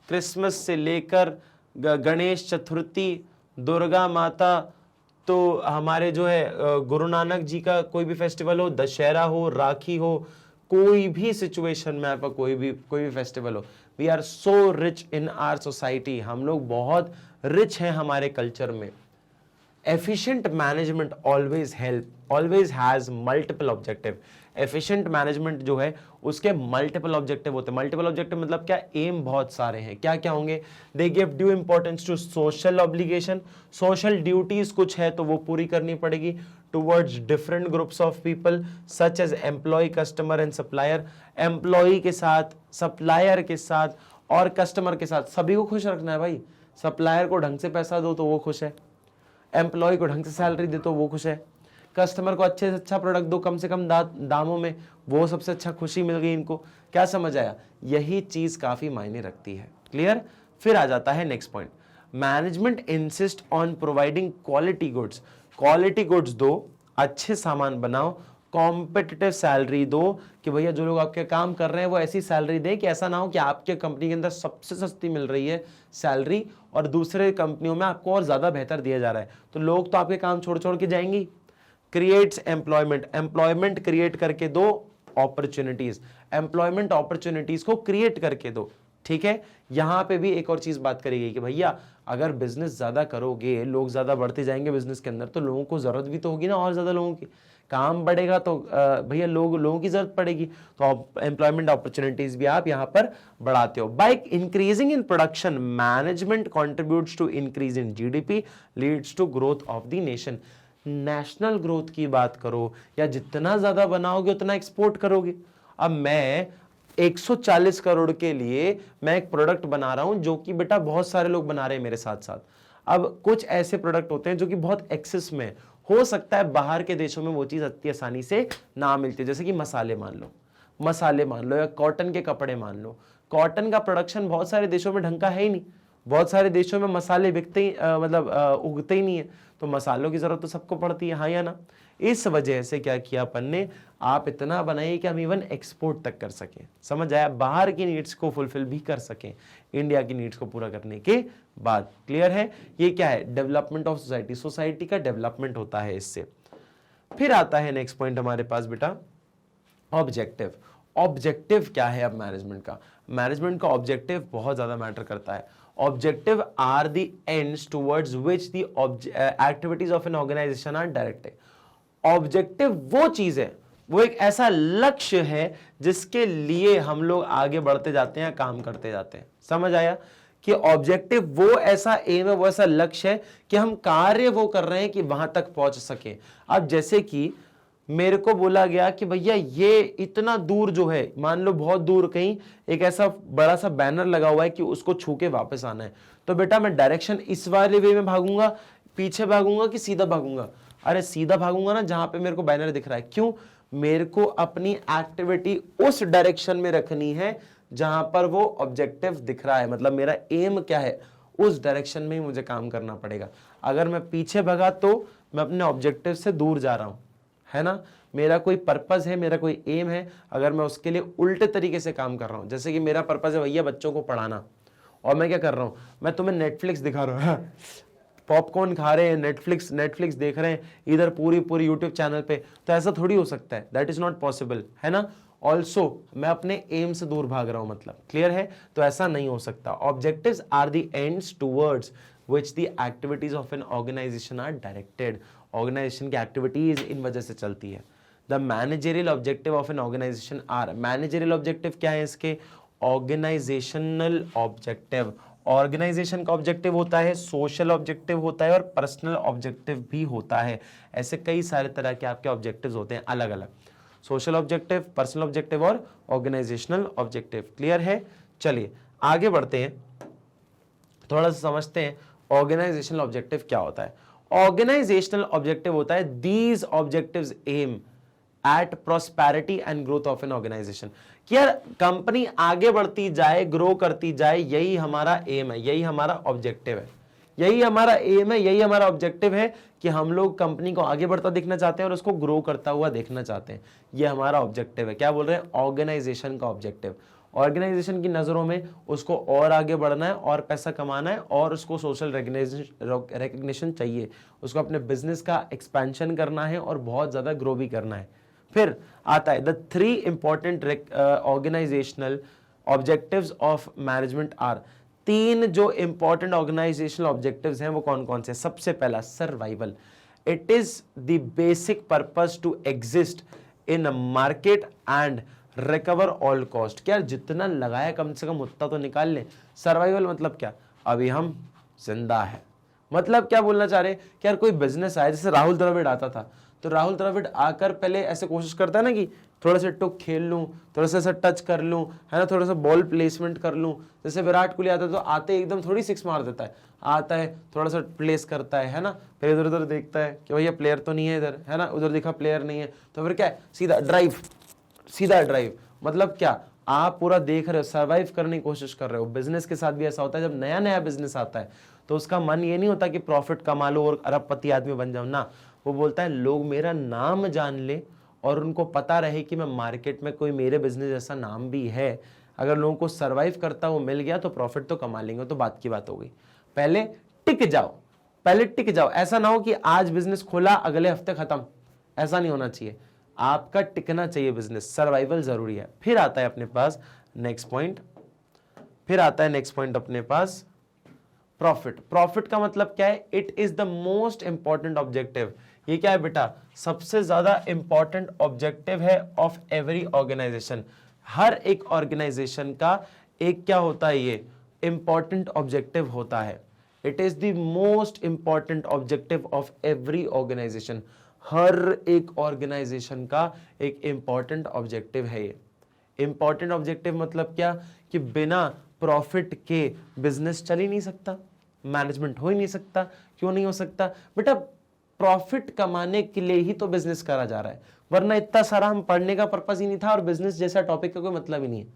क्रिसमस से लेकर गणेश चतुर्थी, दुर्गा माता, तो हमारे जो है गुरु नानक जी का कोई भी फेस्टिवल हो, दशहरा हो, राखी हो, कोई भी सिचुएशन में आपका कोई भी फेस्टिवल हो, we are so rich in our society, हम लोग बहुत रिच हैं हमारे कल्चर में। Efficient management always has multiple objective. Efficient management जो है उसके मल्टीपल ऑब्जेक्टिव होते हैं। मल्टीपल ऑब्जेक्टिव मतलब क्या, एम बहुत सारे हैं। क्या क्या होंगे, they give due importance to social obligation, social duties कुछ है तो वो पूरी करनी पड़ेगी, towards different groups of people such as employee, customer and supplier. Employee के साथ, सप्लायर के साथ और कस्टमर के साथ सभी को खुश रखना है भाई। सप्लायर को ढंग से पैसा दो तो वो खुश है, एम्प्लॉय को ढंग से सैलरी दे तो वो खुश है, कस्टमर को अच्छे से अच्छा प्रोडक्ट दो कम से कम दामों में, वो सबसे अच्छा, खुशी मिल गई इनको। क्या समझ आया, यही चीज काफी मायने रखती है। क्लियर। फिर आ जाता है next point, management insist on providing quality goods. Quality goods दो, अच्छे सामान बनाओ, कॉम्पिटिटिव सैलरी दो, कि भैया जो लोग आपके काम कर रहे हैं वो ऐसी सैलरी दे कि ऐसा ना हो कि आपके कंपनी के अंदर सबसे सस्ती मिल रही है सैलरी और दूसरे कंपनियों में आपको और ज्यादा बेहतर दिया जा रहा है, तो लोग तो आपके काम छोड़ छोड़ के जाएंगी। क्रिएट्स एम्प्लॉयमेंट, एम्प्लॉयमेंट क्रिएट करके दो, अपॉर्चुनिटीज, एम्प्लॉयमेंट अपॉर्चुनिटीज को क्रिएट करके दो। ठीक है, यहां पे भी एक और चीज बात करी गई कि भैया अगर बिजनेस ज्यादा करोगे, लोग ज्यादा बढ़ते जाएंगे बिजनेस के अंदर, तो लोगों को जरूरत भी तो होगी ना, और ज्यादा लोगों की, काम बढ़ेगा तो भैया लोगों की जरूरत पड़ेगी, तो एम्प्लॉयमेंट अपॉर्चुनिटीज भी आप यहां पर बढ़ाते हो। By increasing in production, management contributes to increase in GDP, leads to growth of the nation. National growth की बात करो या जितना ज्यादा बनाओगे उतना एक्सपोर्ट करोगे। अब मैं 140 करोड़ के लिए मैं एक प्रोडक्ट बना रहा हूं जो कि बेटा बहुत सारे लोग बना रहे हैं मेरे साथ साथ। अब कुछ ऐसे प्रोडक्ट होते हैं जो कि बहुत एक्सेस में, हो सकता है बाहर के देशों में वो चीज इतनी आसानी से ना मिलती, जैसे कि मसाले मान लो या कॉटन के कपड़े मान लो। कॉटन का प्रोडक्शन बहुत सारे देशों में ढंग का है ही नहीं, बहुत सारे देशों में मसाले बिकते ही उगते ही नहीं है, तो मसालों की जरूरत तो सबको पड़ती है, हाँ या ना। इस वजह से क्या किया अपन ने, आप इतना बनाइए कि हम इवन एक्सपोर्ट तक कर सकें। समझ आया, बाहर की नीड्स को फुलफिल भी कर सकें इंडिया की नीड्स को पूरा करने के बाद। क्लियर है, ये क्या है, डेवलपमेंट ऑफ सोसाइटी, सोसाइटी का डेवलपमेंट होता है इससे। फिर आता है नेक्स्ट पॉइंट हमारे पास बेटा, ऑब्जेक्टिव। ऑब्जेक्टिव क्या है अब मैनेजमेंट का, मैनेजमेंट का ऑब्जेक्टिव बहुत ज्यादा मैटर करता है। Objective are the ends towards which the activities of an organisation are directed. Objective वो चीज है, वो एक ऐसा लक्ष्य है जिसके लिए हम लोग आगे बढ़ते जाते हैं, काम करते जाते हैं। समझ आया कि ऑब्जेक्टिव वो ऐसा एम है, वो ऐसा लक्ष्य है कि हम कार्य वो कर रहे हैं कि वहां तक पहुंच सके। अब जैसे कि मेरे को बोला गया कि भैया ये इतना दूर जो है, मान लो बहुत दूर कहीं एक ऐसा बड़ा सा बैनर लगा हुआ है कि उसको छू के वापस आना है, तो बेटा मैं डायरेक्शन इस वाले वे में भागूंगा, पीछे भागूंगा कि सीधा भागूंगा? अरे सीधा भागूंगा ना, जहां पे मेरे को बैनर दिख रहा है। क्यों? मेरे को अपनी एक्टिविटी उस डायरेक्शन में रखनी है जहां पर वो ऑब्जेक्टिव दिख रहा है, मतलब मेरा एम क्या है, उस डायरेक्शन में ही मुझे काम करना पड़ेगा। अगर मैं पीछे भगा तो मैं अपने ऑब्जेक्टिव से दूर जा रहा हूं, है ना। मेरा कोई पर्पस है, मेरा कोई एम है, अगर मैं उसके लिए उल्टे तरीके से काम कर रहा हूं, जैसे कि मेरा पर्पस है भैया बच्चों को पढ़ाना, और मैं क्या कर रहा हूं, मैं तुम्हें नेटफ्लिक्स दिखा रहा हूं, पॉपकॉर्न खा रहे हैं, नेटफ्लिक्स देख रहे हैं इधर पूरी यूट्यूब चैनल पे, तो ऐसा थोड़ी हो सकता है, दैट इज नॉट पॉसिबल, है ना। ऑल्सो मैं अपने एम से दूर भाग रहा हूं, मतलब क्लियर है, तो ऐसा नहीं हो सकता। Objectives are the ends towards which the activities of an organisation are directed. Organisation की एक्टिविटीज इन वजह से चलती है। The managerial objective of an organisation are, managerial objective क्या है इसके, ऑर्गेनाइजेशनल ऑब्जेक्टिव। ऑर्गेनाइजेशन का ऑब्जेक्टिव होता है, सोशल ऑब्जेक्टिव होता है और पर्सनल ऑब्जेक्टिव भी होता है। ऐसे कई सारे तरह के आपके ऑब्जेक्टिव्स होते हैं अलग अलग, सोशल ऑब्जेक्टिव, पर्सनल ऑब्जेक्टिव और ऑर्गेनाइजेशनल ऑब्जेक्टिव। क्लियर है, चलिए आगे बढ़ते हैं, थोड़ा सा समझते हैं ऑर्गेनाइजेशनल ऑब्जेक्टिव क्या होता है। ऑर्गेनाइजेशनल ऑब्जेक्टिव होता है these objectives aim at prosperity and growth of an organisation. यार कंपनी आगे बढ़ती जाए, ग्रो करती जाए, यही हमारा एम है, यही हमारा ऑब्जेक्टिव है, यही हमारा एम है, यही हमारा ऑब्जेक्टिव है कि हम लोग कंपनी को आगे बढ़ता देखना चाहते हैं और उसको ग्रो करता हुआ देखना चाहते हैं। ये हमारा ऑब्जेक्टिव है। क्या बोल रहे हैं, ऑर्गेनाइजेशन का ऑब्जेक्टिव। ऑर्गेनाइजेशन की नजरों में उसको और आगे बढ़ना है और पैसा कमाना है और उसको सोशल रिकग्निशन चाहिए, उसको अपने बिजनेस का एक्सपेंशन करना है और बहुत ज्यादा ग्रो भी करना है। फिर आता है the three important organisational objectives of management are, 3 जो इंपॉर्टेंट ऑर्गेनाइजेशनल ऑब्जेक्टिव्स हैं वो कौन कौन से? सबसे पहला survival, it is the basic purpose to exist in a market and recover all cost. क्या जितना लगाया कम से कम उतना तो निकाल ले। सर्वाइवल मतलब क्या? अभी हम जिंदा है, मतलब क्या बोलना चाह रहे हैं कि यार कोई बिजनेस आया, जैसे राहुल द्रविड़ आता था, तो राहुल द्रविड़ आकर पहले ऐसे कोशिश करता है ना कि थोड़ा सा टुक खेल लूं, थोड़ा सा ऐसा टच कर लूं, है ना, थोड़ा सा बॉल प्लेसमेंट कर लूं। जैसे विराट कोहली आता है तो आते एकदम थोड़ी सिक्स मार देता है, आता है थोड़ा सा प्लेस करता है ना, फिर इधर उधर देखता है कि भैया प्लेयर तो नहीं है इधर, है ना, उधर देखा प्लेयर नहीं है, तो फिर क्या है, सीधा ड्राइव, सीधा ड्राइव। मतलब क्या, आप पूरा देख रहे हो, सर्वाइव करने की कोशिश कर रहे हो। बिजनेस के साथ भी ऐसा होता है, जब नया नया बिजनेस आता है तो उसका मन ये नहीं होता कि प्रॉफिट कमा लो और अरबपति आदमी बन जाऊं ना, वो बोलता है लोग मेरा नाम जान ले और उनको पता रहे कि मैं मार्केट में कोई मेरे बिजनेस जैसा नाम भी है। अगर लोगों को सर्वाइव करता हुआ मिल गया तो प्रॉफिट तो कमा लेंगे, तो बात की बात हो गई। पहले टिक जाओ, पहले टिक जाओ। ऐसा ना हो कि आज बिजनेस खोला अगले हफ्ते खत्म, ऐसा नहीं होना चाहिए। आपका टिकना चाहिए बिजनेस, सर्वाइवल जरूरी है। फिर आता है अपने पास नेक्स्ट पॉइंट, फिर आता है नेक्स्ट पॉइंट अपने पास प्रॉफिट। प्रॉफिट का मतलब क्या है? It is the most important objective. ये क्या है बेटा? सबसे ज्यादा इंपॉर्टेंट ऑब्जेक्टिव है ऑफ एवरी ऑर्गेनाइजेशन। हर एक ऑर्गेनाइजेशन का एक क्या होता है? ये इंपॉर्टेंट ऑब्जेक्टिव होता है। It is the most important objective of every organisation. हर एक ऑर्गेनाइजेशन का एक इंपॉर्टेंट ऑब्जेक्टिव है ये। इंपॉर्टेंट ऑब्जेक्टिव मतलब क्या? कि बिना प्रॉफिट के बिजनेस चल ही नहीं सकता, मैनेजमेंट हो ही नहीं सकता। क्यों नहीं हो सकता बेटा? प्रॉफिट कमाने के लिए ही तो बिजनेस करा जा रहा है, वरना इतना सारा हम पढ़ने का पर्पस ही नहीं था और बिजनेस जैसा टॉपिक का कोई मतलब ही नहीं है।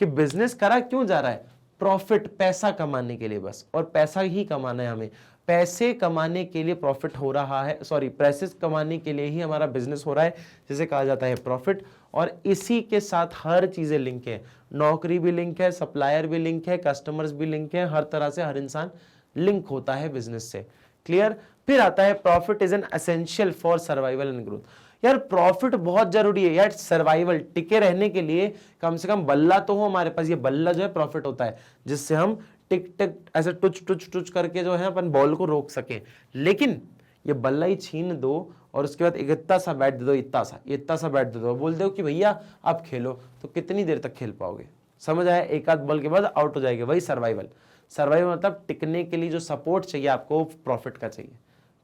कि बिजनेस करा क्यों जा रहा है? प्रॉफिट, पैसा कमाने के लिए बस, और पैसा ही कमाना है हमें। पैसे कमाने के लिए प्रॉफिट हो रहा है, सॉरी, पैसे कमाने के लिए ही हमारा बिजनेस हो रहा है, जिसे कहा जाता है प्रॉफिट। और इसी के साथ हर चीजें लिंक है, नौकरी भी लिंक है, सप्लायर भी लिंक है, कस्टमर्स भी लिंक है, हर तरह से हर इंसान लिंक होता है बिजनेस से। क्लियर? फिर आता है profit is an essential for survival and growth. यार प्रॉफिट बहुत जरूरी है यार, सर्वाइवल, टिके रहने के लिए कम से कम बल्ला तो हो हमारे पास। ये बल्ला जो है प्रॉफिट होता है, जिससे हम टिक टिक ऐसे टुच टुच टुच करके जो है अपन बॉल को रोक सके। लेकिन ये बल्ला ही छीन दो और उसके बाद इतना सा बैट दे दो, इतना सा बैट दे दो, बोल दो कि भैया आप खेलो, तो कितनी देर तक खेल पाओगे? समझ आया? एक आध बॉल के बाद आउट हो जाएगा। वही सर्वाइवल। सर्वाइवल मतलब टिकने के लिए जो सपोर्ट चाहिए आपको, प्रॉफिट का चाहिए।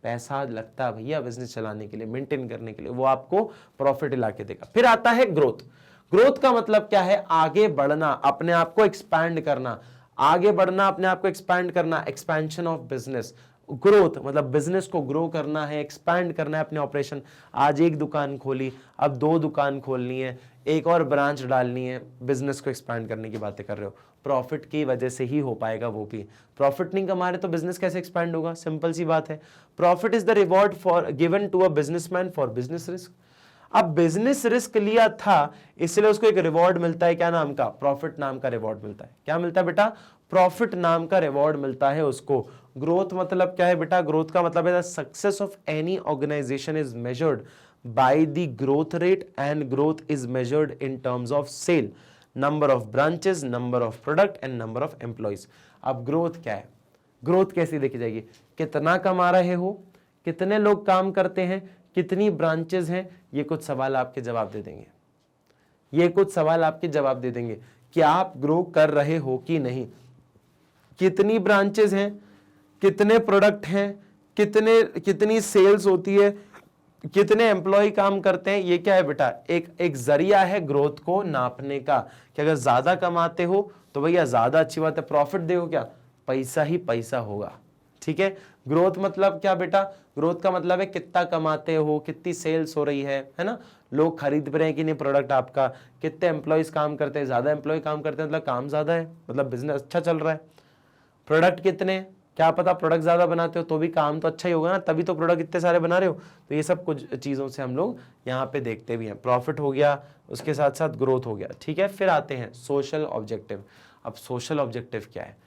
पैसा लगता है भैया बिजनेस चलाने के लिए, मेंटेन करने के लिए, वो आपको प्रॉफिट ला के देगा। फिर आता है ग्रोथ। ग्रोथ का मतलब क्या है? आगे बढ़ना, अपने आप को एक्सपैंड करना, आगे बढ़ना, अपने आप को एक्सपैंड करना, एक्सपेंशन ऑफ बिजनेस। ग्रोथ मतलब बिजनेस को ग्रो करना है, एक्सपैंड करना है अपने ऑपरेशन। आज एक दुकान खोली, अब 2 दुकान खोलनी है, एक और ब्रांच डालनी है, बिजनेस को एक्सपैंड करने की बातें कर रहे हो। प्रॉफिट की वजह से ही हो पाएगा वो भी। प्रॉफिट नहीं कमा रहे तो बिजनेस कैसे एक्सपैंड होगा? सिंपल सी बात है। Profit is the reward for given to a businessman for business risk. अब बिजनेस रिस्क लिया था, इसलिए उसको एक रिवॉर्ड मिलता है, क्या नाम का? प्रॉफिट नाम का रिवॉर्ड मिलता है। क्या मिलता है बेटा? प्रॉफिट नाम का रिवॉर्ड मिलता है उसको। ग्रोथ मतलब क्या है बेटा? ग्रोथ का मतलब है the success of any organisation is measured by the growth rate, and growth is measured in terms of sale, number of branches, number of product and number of employees. अब growth क्या है? Growth कैसी देखी जाएगी? कितना कमा रहे हो, कितने लोग काम करते हैं, कितनी ब्रांचेस हैं, ये कुछ सवाल आपके जवाब दे देंगे। ये कुछ सवाल आपके जवाब दे देंगे कि आप ग्रो कर रहे हो कि नहीं। कितनी ब्रांचेस हैं, कितने प्रोडक्ट हैं, कितनी सेल्स होती है, कितने एम्प्लॉय काम करते हैं। ये क्या है बेटा? एक जरिया है ग्रोथ को नापने का, कि अगर ज्यादा कमाते हो तो भैया ज्यादा अच्छी बात है, प्रॉफिट देखो क्या, पैसा ही पैसा होगा। ठीक है? ग्रोथ मतलब क्या बेटा? ग्रोथ का मतलब है कितना कमाते हो, कितनी सेल्स हो रही है ना, लोग खरीद रहे हैं कि नहीं प्रोडक्ट आपका, कितने एम्प्लॉयज काम करते हैं, ज्यादा एम्प्लॉय काम करते हैं मतलब काम ज्यादा है, मतलब बिजनेस अच्छा चल रहा है। प्रोडक्ट कितने, क्या पता प्रोडक्ट ज्यादा बनाते हो तो भी काम तो अच्छा ही होगा ना, तभी तो प्रोडक्ट इतने सारे बना रहे हो। तो ये सब कुछ चीजों से हम लोग यहाँ पे देखते भी हैं। प्रॉफिट हो गया, उसके साथ साथ ग्रोथ हो गया। ठीक है? फिर आते हैं सोशल ऑब्जेक्टिव। अब सोशल ऑब्जेक्टिव क्या है?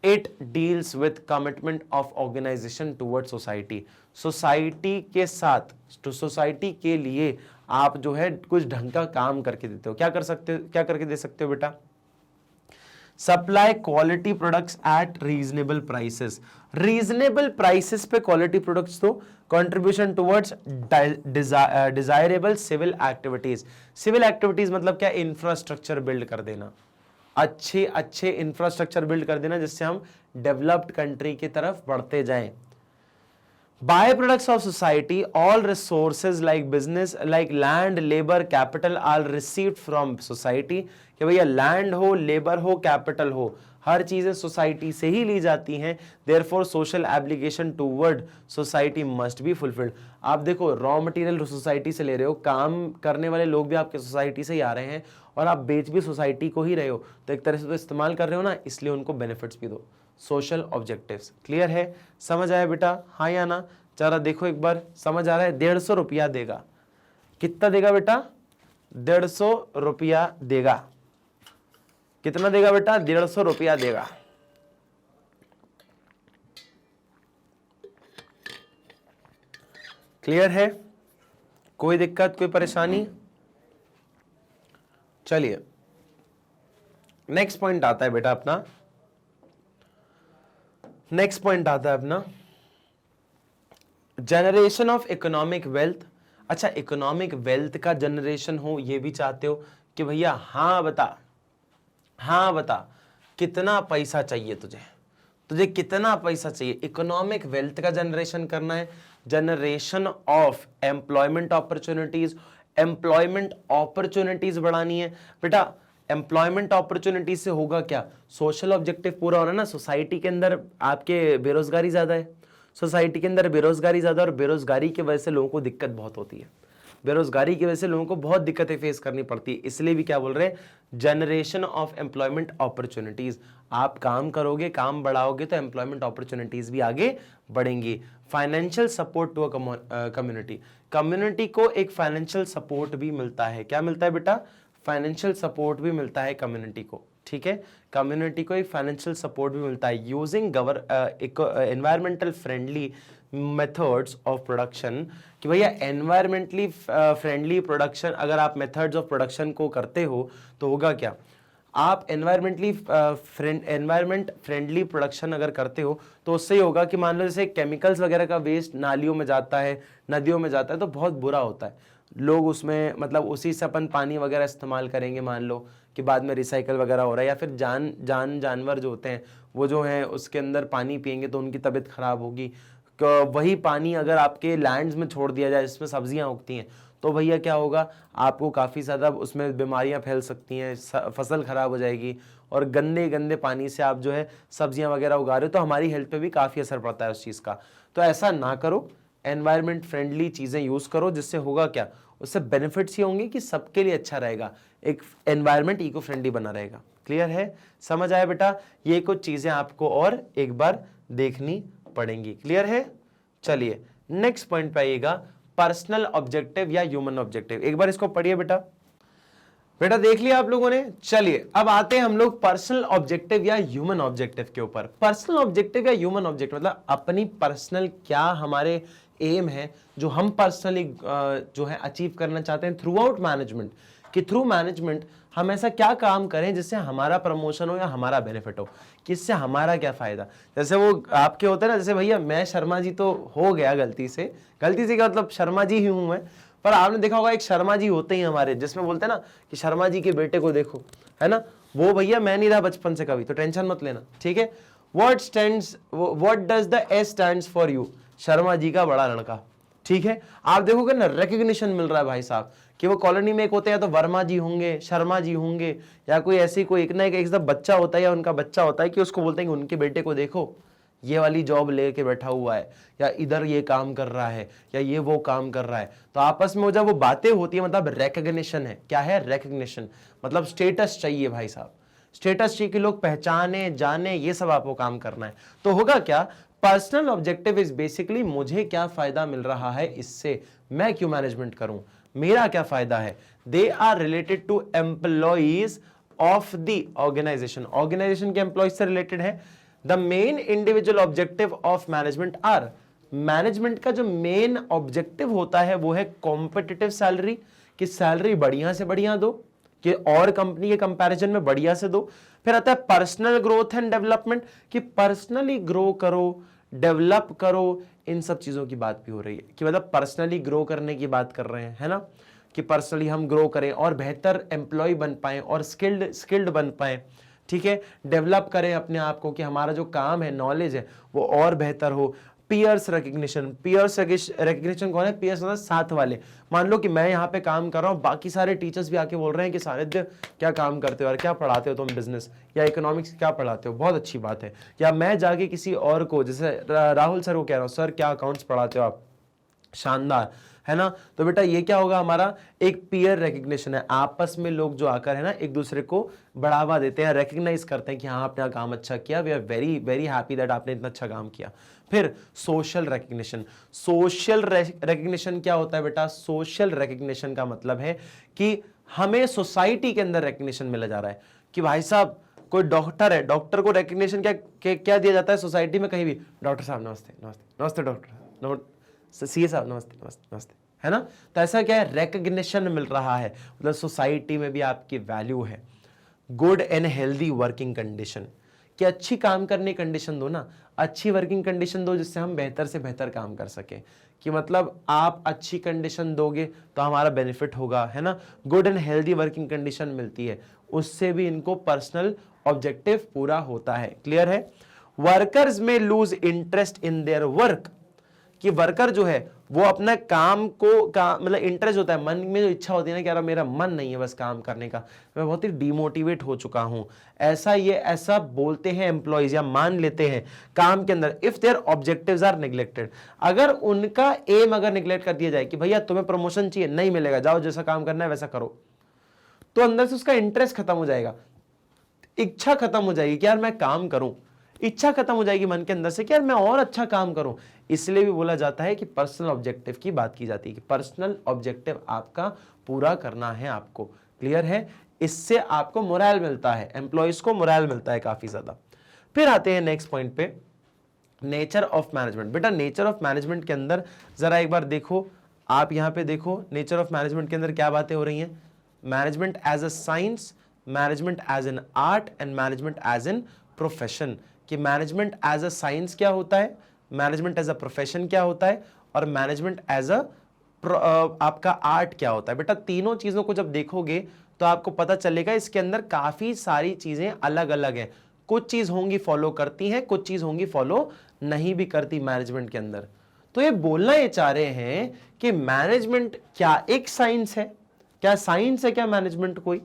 It deals with commitment of organisation toward society. Society के साथ, तो सोसाइटी के लिए आप जो है कुछ ढंग का काम करके देते हो। क्या कर सकते हो, क्या करके दे सकते हो बेटा? Supply quality products at reasonable prices, reasonable prices पे क्वालिटी प्रोडक्ट्स दो। Contribution towards desirable civil activities, civil activities मतलब क्या, इंफ्रास्ट्रक्चर बिल्ड कर देना, अच्छे अच्छे इंफ्रास्ट्रक्चर बिल्ड कर देना जिससे हम डेवलप्ड कंट्री की तरफ बढ़ते जाएं। By products of society, all resources like business like land labour capital are received from society, कि भैया लैंड हो, लेबर हो, कैपिटल हो, हर चीजें सोसाइटी से ही ली जाती हैं। Therefore social obligation toward society must be fulfilled. आप देखो रॉ मटेरियल सोसाइटी से ले रहे हो, काम करने वाले लोग भी आपके सोसाइटी से ही आ रहे हैं, और आप बेच भी सोसाइटी को ही रहे हो, तो एक तरह से तो इस्तेमाल कर रहे हो ना, इसलिए उनको बेनिफिट्स भी दो। सोशल ऑब्जेक्टिव्स क्लियर है, समझ आया बेटा, हाँ या ना? जरा देखो एक बार, समझ आ रहा है? 150 रुपया देगा, कितना देगा बेटा? 150 रुपया देगा। कितना देगा बेटा? 150 रुपया देगा। क्लियर है? कोई दिक्कत, कोई परेशानी? चलिए नेक्स्ट पॉइंट आता है बेटा अपना, नेक्स्ट पॉइंट आता है अपना जनरेशन ऑफ इकोनॉमिक वेल्थ। अच्छा, इकोनॉमिक वेल्थ का जनरेशन हो ये भी चाहते हो कि भैया हाँ बता, हाँ बता कितना पैसा चाहिए तुझे, तुझे कितना पैसा चाहिए? इकोनॉमिक वेल्थ का जनरेशन करना है, generation of employment opportunities, employment opportunities बढ़ानी है बेटा। एम्प्लॉयमेंट अपॉर्चुनिटीज से होगा क्या? सोशल ऑब्जेक्टिव पूरा हो रहा है ना, सोसाइटी के अंदर आपके बेरोजगारी ज्यादा है, सोसाइटी के अंदर बेरोजगारी ज्यादा, और बेरोजगारी की वजह से लोगों को दिक्कत बहुत होती है, बेरोजगारी की वजह से लोगों को बहुत दिक्कतें फेस करनी पड़ती है, इसलिए भी क्या बोल रहे हैं, जनरेशन ऑफ एम्प्लॉयमेंट अपॉर्चुनिटीज। आप काम करोगे, काम बढ़ाओगे तो एम्प्लॉयमेंट अपॉर्चुनिटीज भी आगे बढ़ेंगी। Financial support to a community, community को एक फाइनेंशियल सपोर्ट भी मिलता है। क्या मिलता है बेटा? फाइनेंशियल सपोर्ट भी मिलता है कम्युनिटी को, ठीक है, कम्युनिटी को एक फाइनेंशियल सपोर्ट भी मिलता है। Using environmental friendly methods of production, कि भैया एनवायरमेंटली फ्रेंडली प्रोडक्शन, अगर आप मेथड्स ऑफ प्रोडक्शन को करते हो तो होगा क्या, आप एनवायरमेंट फ्रेंडली प्रोडक्शन अगर करते हो तो उससे ही होगा कि मान लो जैसे केमिकल्स वगैरह का वेस्ट नालियों में जाता है, नदियों में जाता है, तो बहुत बुरा होता है। लोग उसमें मतलब उसी से अपन पानी वगैरह इस्तेमाल करेंगे, मान लो कि बाद में रिसाइकल वगैरह हो रहा है, या फिर जानवर जो होते हैं वो जो है उसके अंदर पानी पिएंगे तो उनकी तबीयत खराब होगी। वही पानी अगर आपके लैंड्स में छोड़ दिया जाए जिसमें सब्जियां उगती हैं, तो भैया क्या होगा, आपको काफ़ी ज़्यादा उसमें बीमारियां फैल सकती हैं, फसल खराब हो जाएगी, और गंदे गंदे पानी से आप जो है सब्जियां वगैरह उगा रहे हो, तो हमारी हेल्थ पे भी काफ़ी असर पड़ता है उस चीज़ का। तो ऐसा ना करो, एनवायरमेंट फ्रेंडली चीज़ें यूज़ करो, जिससे होगा क्या, उससे बेनिफिट्स ये होंगे कि सबके लिए अच्छा रहेगा, एक एनवायरमेंट इको फ्रेंडली बना रहेगा। क्लियर है, समझ आया बेटा? ये कुछ चीज़ें आपको और एक बार देखनी पड़ेंगी। क्लियर है? चलिए नेक्स्ट पॉइंट पे आइएगा, पर्सनल ऑब्जेक्टिव या ह्यूमन ऑब्जेक्टिव। एक बार इसको पढ़िए बेटा, बेटा देख लिया आप लोगों ने? चलिए अब आते हैं हम लोग पर्सनल ऑब्जेक्टिव या ह्यूमन ऑब्जेक्टिव के ऊपर। पर्सनल ऑब्जेक्टिव या ह्यूमन ऑब्जेक्टिव मतलब अपनी पर्सनल क्या हमारे एम है जो हम पर्सनली जो है अचीव करना चाहते हैं थ्रू आउट मैनेजमेंट, कि थ्रू मैनेजमेंट हम ऐसा क्या काम करें जिससे हमारा प्रमोशन हो या हमारा बेनिफिट हो, किससे हमारा क्या फायदा। जैसे वो आपके होते हैं ना, जैसे भैया मैं शर्मा जी तो हो गया गलती से क्या मतलब शर्मा जी ही हूं मैं, पर आपने देखा होगा एक शर्मा जी होते ही हमारे, जिसमें बोलते हैं ना कि शर्मा जी के बेटे को देखो, है ना, वो भैया मैं नहीं रहा बचपन से कभी, तो टेंशन मत लेना, ठीक है। What does the S stands for you, Sharma ji का बड़ा लड़का, ठीक है। आप देखोगे ना रिकग्निशन मिल रहा है भाई साहब, कि वो कॉलोनी में एक होते हैं तो वर्मा जी होंगे, शर्मा जी होंगे, या कोई ऐसी कोई एक ना एक बच्चा होता है या उनका बच्चा होता है कि उसको बोलते हैं कि उनके बेटे को देखो ये वाली जॉब लेके बैठा हुआ है, या इधर ये काम कर रहा है, या ये वो काम कर रहा है। तो आपस में जब वो बातें होती है मतलब रिकग्निशन है। क्या है? रिकग्निशन, मतलब स्टेटस चाहिए भाई साहब, स्टेटस चाहिए कि लोग पहचाने जाने, ये सब आपको काम करना है। तो होगा क्या, पर्सनल ऑब्जेक्टिव इज बेसिकली मुझे क्या फायदा मिल रहा है इससे, मैं क्यों मैनेजमेंट करूं, मेरा क्या फायदा है। They are related to employees of the organisation, organisation के एम्प्लॉइज से रिलेटेड है। The main individual objective of management are, management का जो मेन ऑब्जेक्टिव होता है वो है कॉम्पिटिटिव सैलरी, कि सैलरी बढ़िया से बढ़िया दो, कि और कंपनी के कंपैरिजन में बढ़िया से दो। फिर आता है पर्सनल ग्रोथ एंड डेवलपमेंट, कि पर्सनली ग्रो करो, डेवलप करो, इन सब चीजों की बात भी हो रही है कि मतलब पर्सनली ग्रो करने की बात कर रहे हैं, है ना, कि पर्सनली हम ग्रो करें और बेहतर एम्प्लॉय बन पाए और स्किल्ड बन पाए, ठीक है, डेवलप करें अपने आप को कि हमारा जो काम है, नॉलेज है, वो और बेहतर हो। पीयर्स रिकग्निशन, पीयर्स रिकग्निशन कौन है? पीयर्स मतलब साथ वाले। मान लो कि मैं यहाँ पे काम कर रहा हूँ, बाकी सारे टीचर्स भी आके बोल रहे हैं कि सानिध्य क्या काम करते हो और क्या पढ़ाते हो तुम, बिजनेस या इकोनॉमिक्स क्या पढ़ाते हो, बहुत अच्छी बात है। या मैं जाके किसी और को, जैसे राहुल सर को कह रहा हूँ, सर क्या अकाउंट्स पढ़ाते हो आप, शानदार, है ना। तो बेटा ये क्या होगा, हमारा एक पीयर रिकग्निशन है, आपस में लोग जो आकर है ना एक दूसरे को बढ़ावा देते हैं, रिकग्नाइज करते हैं कि हाँ आपने काम अच्छा किया, we are very very happy that आपने इतना अच्छा काम किया। फिर सोशल रिकग्निशन, सोशल रिकग्निशन क्या होता है बेटा? सोशल रिकग्निशन का मतलब है कि हमें सोसाइटी के अंदर रिकग्निशन मिला जा रहा है कि भाई साहब कोई डॉक्टर है, डॉक्टर को रिकग्निशन क्या दिया जाता है सोसाइटी में? कहीं भी डॉक्टर साहब नमस्ते, नमस्ते नमस्ते, डॉक्टर सीए साहब नमस्ते नमस्ते नमस्ते, है ना। तो ऐसा क्या है, रिकग्निशन मिल रहा है, मतलब सोसाइटी में भी आपकी वैल्यू है। Good and healthy working condition, कि अच्छी काम करने की कंडीशन दो ना, अच्छी वर्किंग कंडीशन दो जिससे हम बेहतर से बेहतर काम कर सकें, कि मतलब आप अच्छी कंडीशन दोगे तो हमारा बेनिफिट होगा, है ना। Good and healthy working condition मिलती है, उससे भी इनको पर्सनल ऑब्जेक्टिव पूरा होता है। क्लियर है? वर्कर्स में loose interest in their work, कि वर्कर जो है वो अपना काम को मतलब इंटरेस्ट होता है, मन में जो इच्छा होती है ना कि यार मेरा मन नहीं है बस काम करने का, मैं बहुत ही डिमोटिवेट हो चुका हूं, ऐसा बोलते हैं एम्प्लॉइज या मान लेते हैं काम के अंदर। If their objectives are neglected, अगर उनका एम अगर निग्लेक्ट कर दिया जाए कि भैया तुम्हें प्रमोशन चाहिए, नहीं मिलेगा, जाओ जैसा काम करना है वैसा करो, तो अंदर से उसका इंटरेस्ट खत्म हो जाएगा, इच्छा खत्म हो जाएगी कि यार मैं काम करूं, इच्छा खत्म हो जाएगी मन के अंदर से कि यार मैं और अच्छा काम करूं। इसलिए भी बोला जाता है कि पर्सनल ऑब्जेक्टिव की बात की जाती है कि पर्सनल ऑब्जेक्टिव आपका पूरा करना है आपको। क्लियर है? इससे आपको मोरल मिलता है, एम्प्लॉइज को मोरल मिलता है काफी ज्यादा। फिर आते हैं नेक्स्ट पॉइंट पे, नेचर ऑफ मैनेजमेंट। बेटा नेचर ऑफ मैनेजमेंट के अंदर जरा एक बार देखो, आप यहां पे देखो नेचर ऑफ मैनेजमेंट के अंदर क्या बातें हो रही हैं। Management as a science, management as an art and management as an profession, कि मैनेजमेंट एज अ साइंस क्या होता है, मैनेजमेंट एज अ प्रोफेशन क्या होता है, और मैनेजमेंट एज अ आपका आर्ट क्या होता है। बेटा तीनों चीजों को जब देखोगे तो आपको पता चलेगा इसके अंदर काफी सारी चीजें अलग अलग हैं, कुछ चीज होंगी फॉलो करती हैं, कुछ चीज होंगी फॉलो नहीं भी करती मैनेजमेंट के अंदर। तो ये बोलना ये चाह रहे हैं कि मैनेजमेंट क्या एक साइंस है? क्या साइंस है क्या मैनेजमेंट कोई?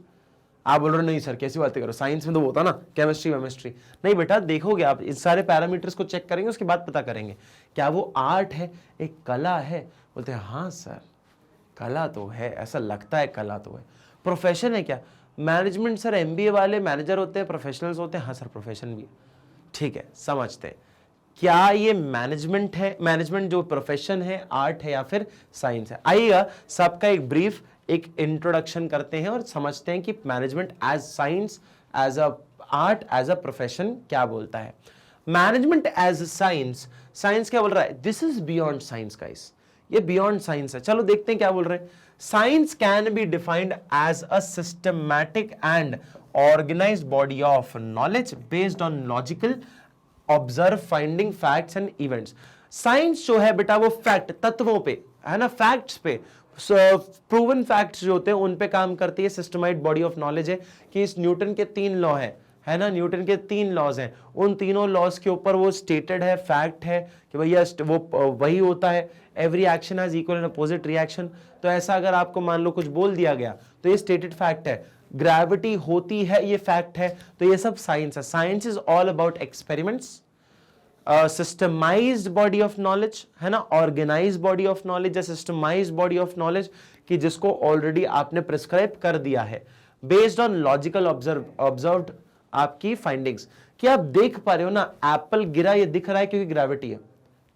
आप बोल रहे हो नहीं सर कैसी बातें करो, साइंस में तो होता ना केमिस्ट्री। नहीं बेटा देखोगे आप इस सारे पैरामीटर्स को चेक करेंगे, उसके बाद पता करेंगे क्या वो आर्ट है, एक कला है। बोलते हैं हाँ सर कला तो है, ऐसा लगता है कला तो है। प्रोफेशन है क्या? मैनेजमेंट सर एमबीए वाले मैनेजर होते हैं, प्रोफेशनल्स होते हैं। हाँ सर प्रोफेशन भी है, ठीक है समझते हैं। क्या ये मैनेजमेंट है, मैनेजमेंट जो प्रोफेशन है, आर्ट है या फिर साइंस है? आइएगा सबका एक ब्रीफ एक इंट्रोडक्शन करते हैं और समझते हैं कि management as science, as a art, as a profession क्या बोलता है। मैनेजमेंट एज साइंस, साइंस क्या बोल रहा है? This is beyond science guys, ये बियॉन्ड साइंस है। चलो देखते हैं क्या बोल रहे हैं। Science can be defined as a systematic and organised body of knowledge based on logical observe finding facts and events. Science जो है बेटा वो फैक्ट, तत्वों पे है ना, फैक्ट्स पे, प्रूवन फैक्ट्स जो होते हैं उन पे काम करती है। सिस्टमाइज्ड बॉडी ऑफ नॉलेज है कि इस न्यूटन के 3 लॉ है ना, न्यूटन के 3 लॉज हैं, उन तीनों लॉज के ऊपर वो स्टेटेड है, फैक्ट है कि भैया वो वही होता है। Every action has equal and opposite reaction. तो ऐसा अगर आपको मान लो कुछ बोल दिया गया तो ये स्टेटेड फैक्ट है। ग्रेविटी होती है, ये फैक्ट है। तो ये सब साइंस है। Science is all about experiments, systemised body of knowledge है ना, ऑर्गेनाइज्ड बॉडी ऑफ नॉलेज या सिस्टमाइज्ड बॉडी ऑफ नॉलेज कि जिसको ऑलरेडी आपने प्रिस्क्राइब कर दिया है, बेस्ड ऑन लॉजिकल ऑब्जर्व्ड आपकी फाइंडिंग्स। कि आप देख पा रहे हो ना एप्पल गिरा, ये दिख रहा है क्योंकि ग्रेविटी है,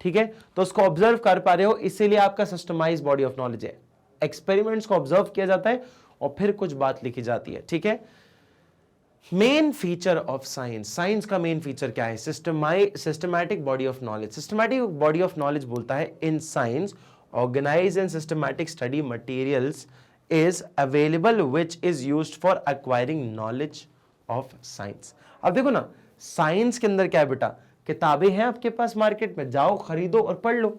ठीक है, तो उसको ऑब्जर्व कर पा रहे हो, इसीलिए आपका सिस्टमाइज्ड बॉडी ऑफ नॉलेज है। एक्सपेरिमेंट्स को ऑब्जर्व किया जाता है और फिर कुछ बात लिखी जाती है, ठीक है। Main feature of science, science का मेन फीचर क्या है? Systematic body of knowledge. Systematic body of knowledge बोलता है in science organise and systematic study materials is available which is used for acquiring knowledge of science। अब देखो ना, science के अंदर क्या है बेटा, किताबें हैं आपके पास मार्केट में, जाओ खरीदो और पढ़ लो,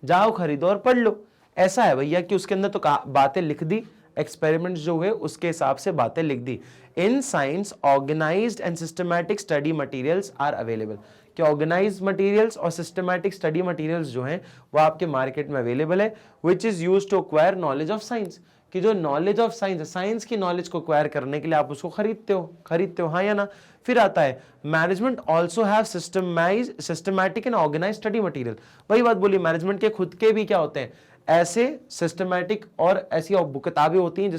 जाओ खरीदो और पढ़ लो। ऐसा है भैया कि उसके अंदर तो बातें लिख दी, एक्सपेरिमेंट्स जो हुए उसके हिसाब से बातें लिख दी। In science organised and systematic study materials are available, कि ऑर्गेनाइज्ड मटेरियल्स और सिस्टमैटिक स्टडी मटेरियल्स जो हैं वो आपके मार्केट में अवेलेबल है। Which is used to acquire knowledge of science, कि जो नॉलेज ऑफ साइंस है, साइंस की नॉलेज को एक्वायर करने के लिए आप उसको खरीदते हो, हाँ या ना। फिर आता है management also have systematic and organise study material. वही बात बोली, मैनेजमेंट के खुद के भी क्या होते हैं, ऐसे सिस्टमैटिक और ऐसी किताबें होती हैं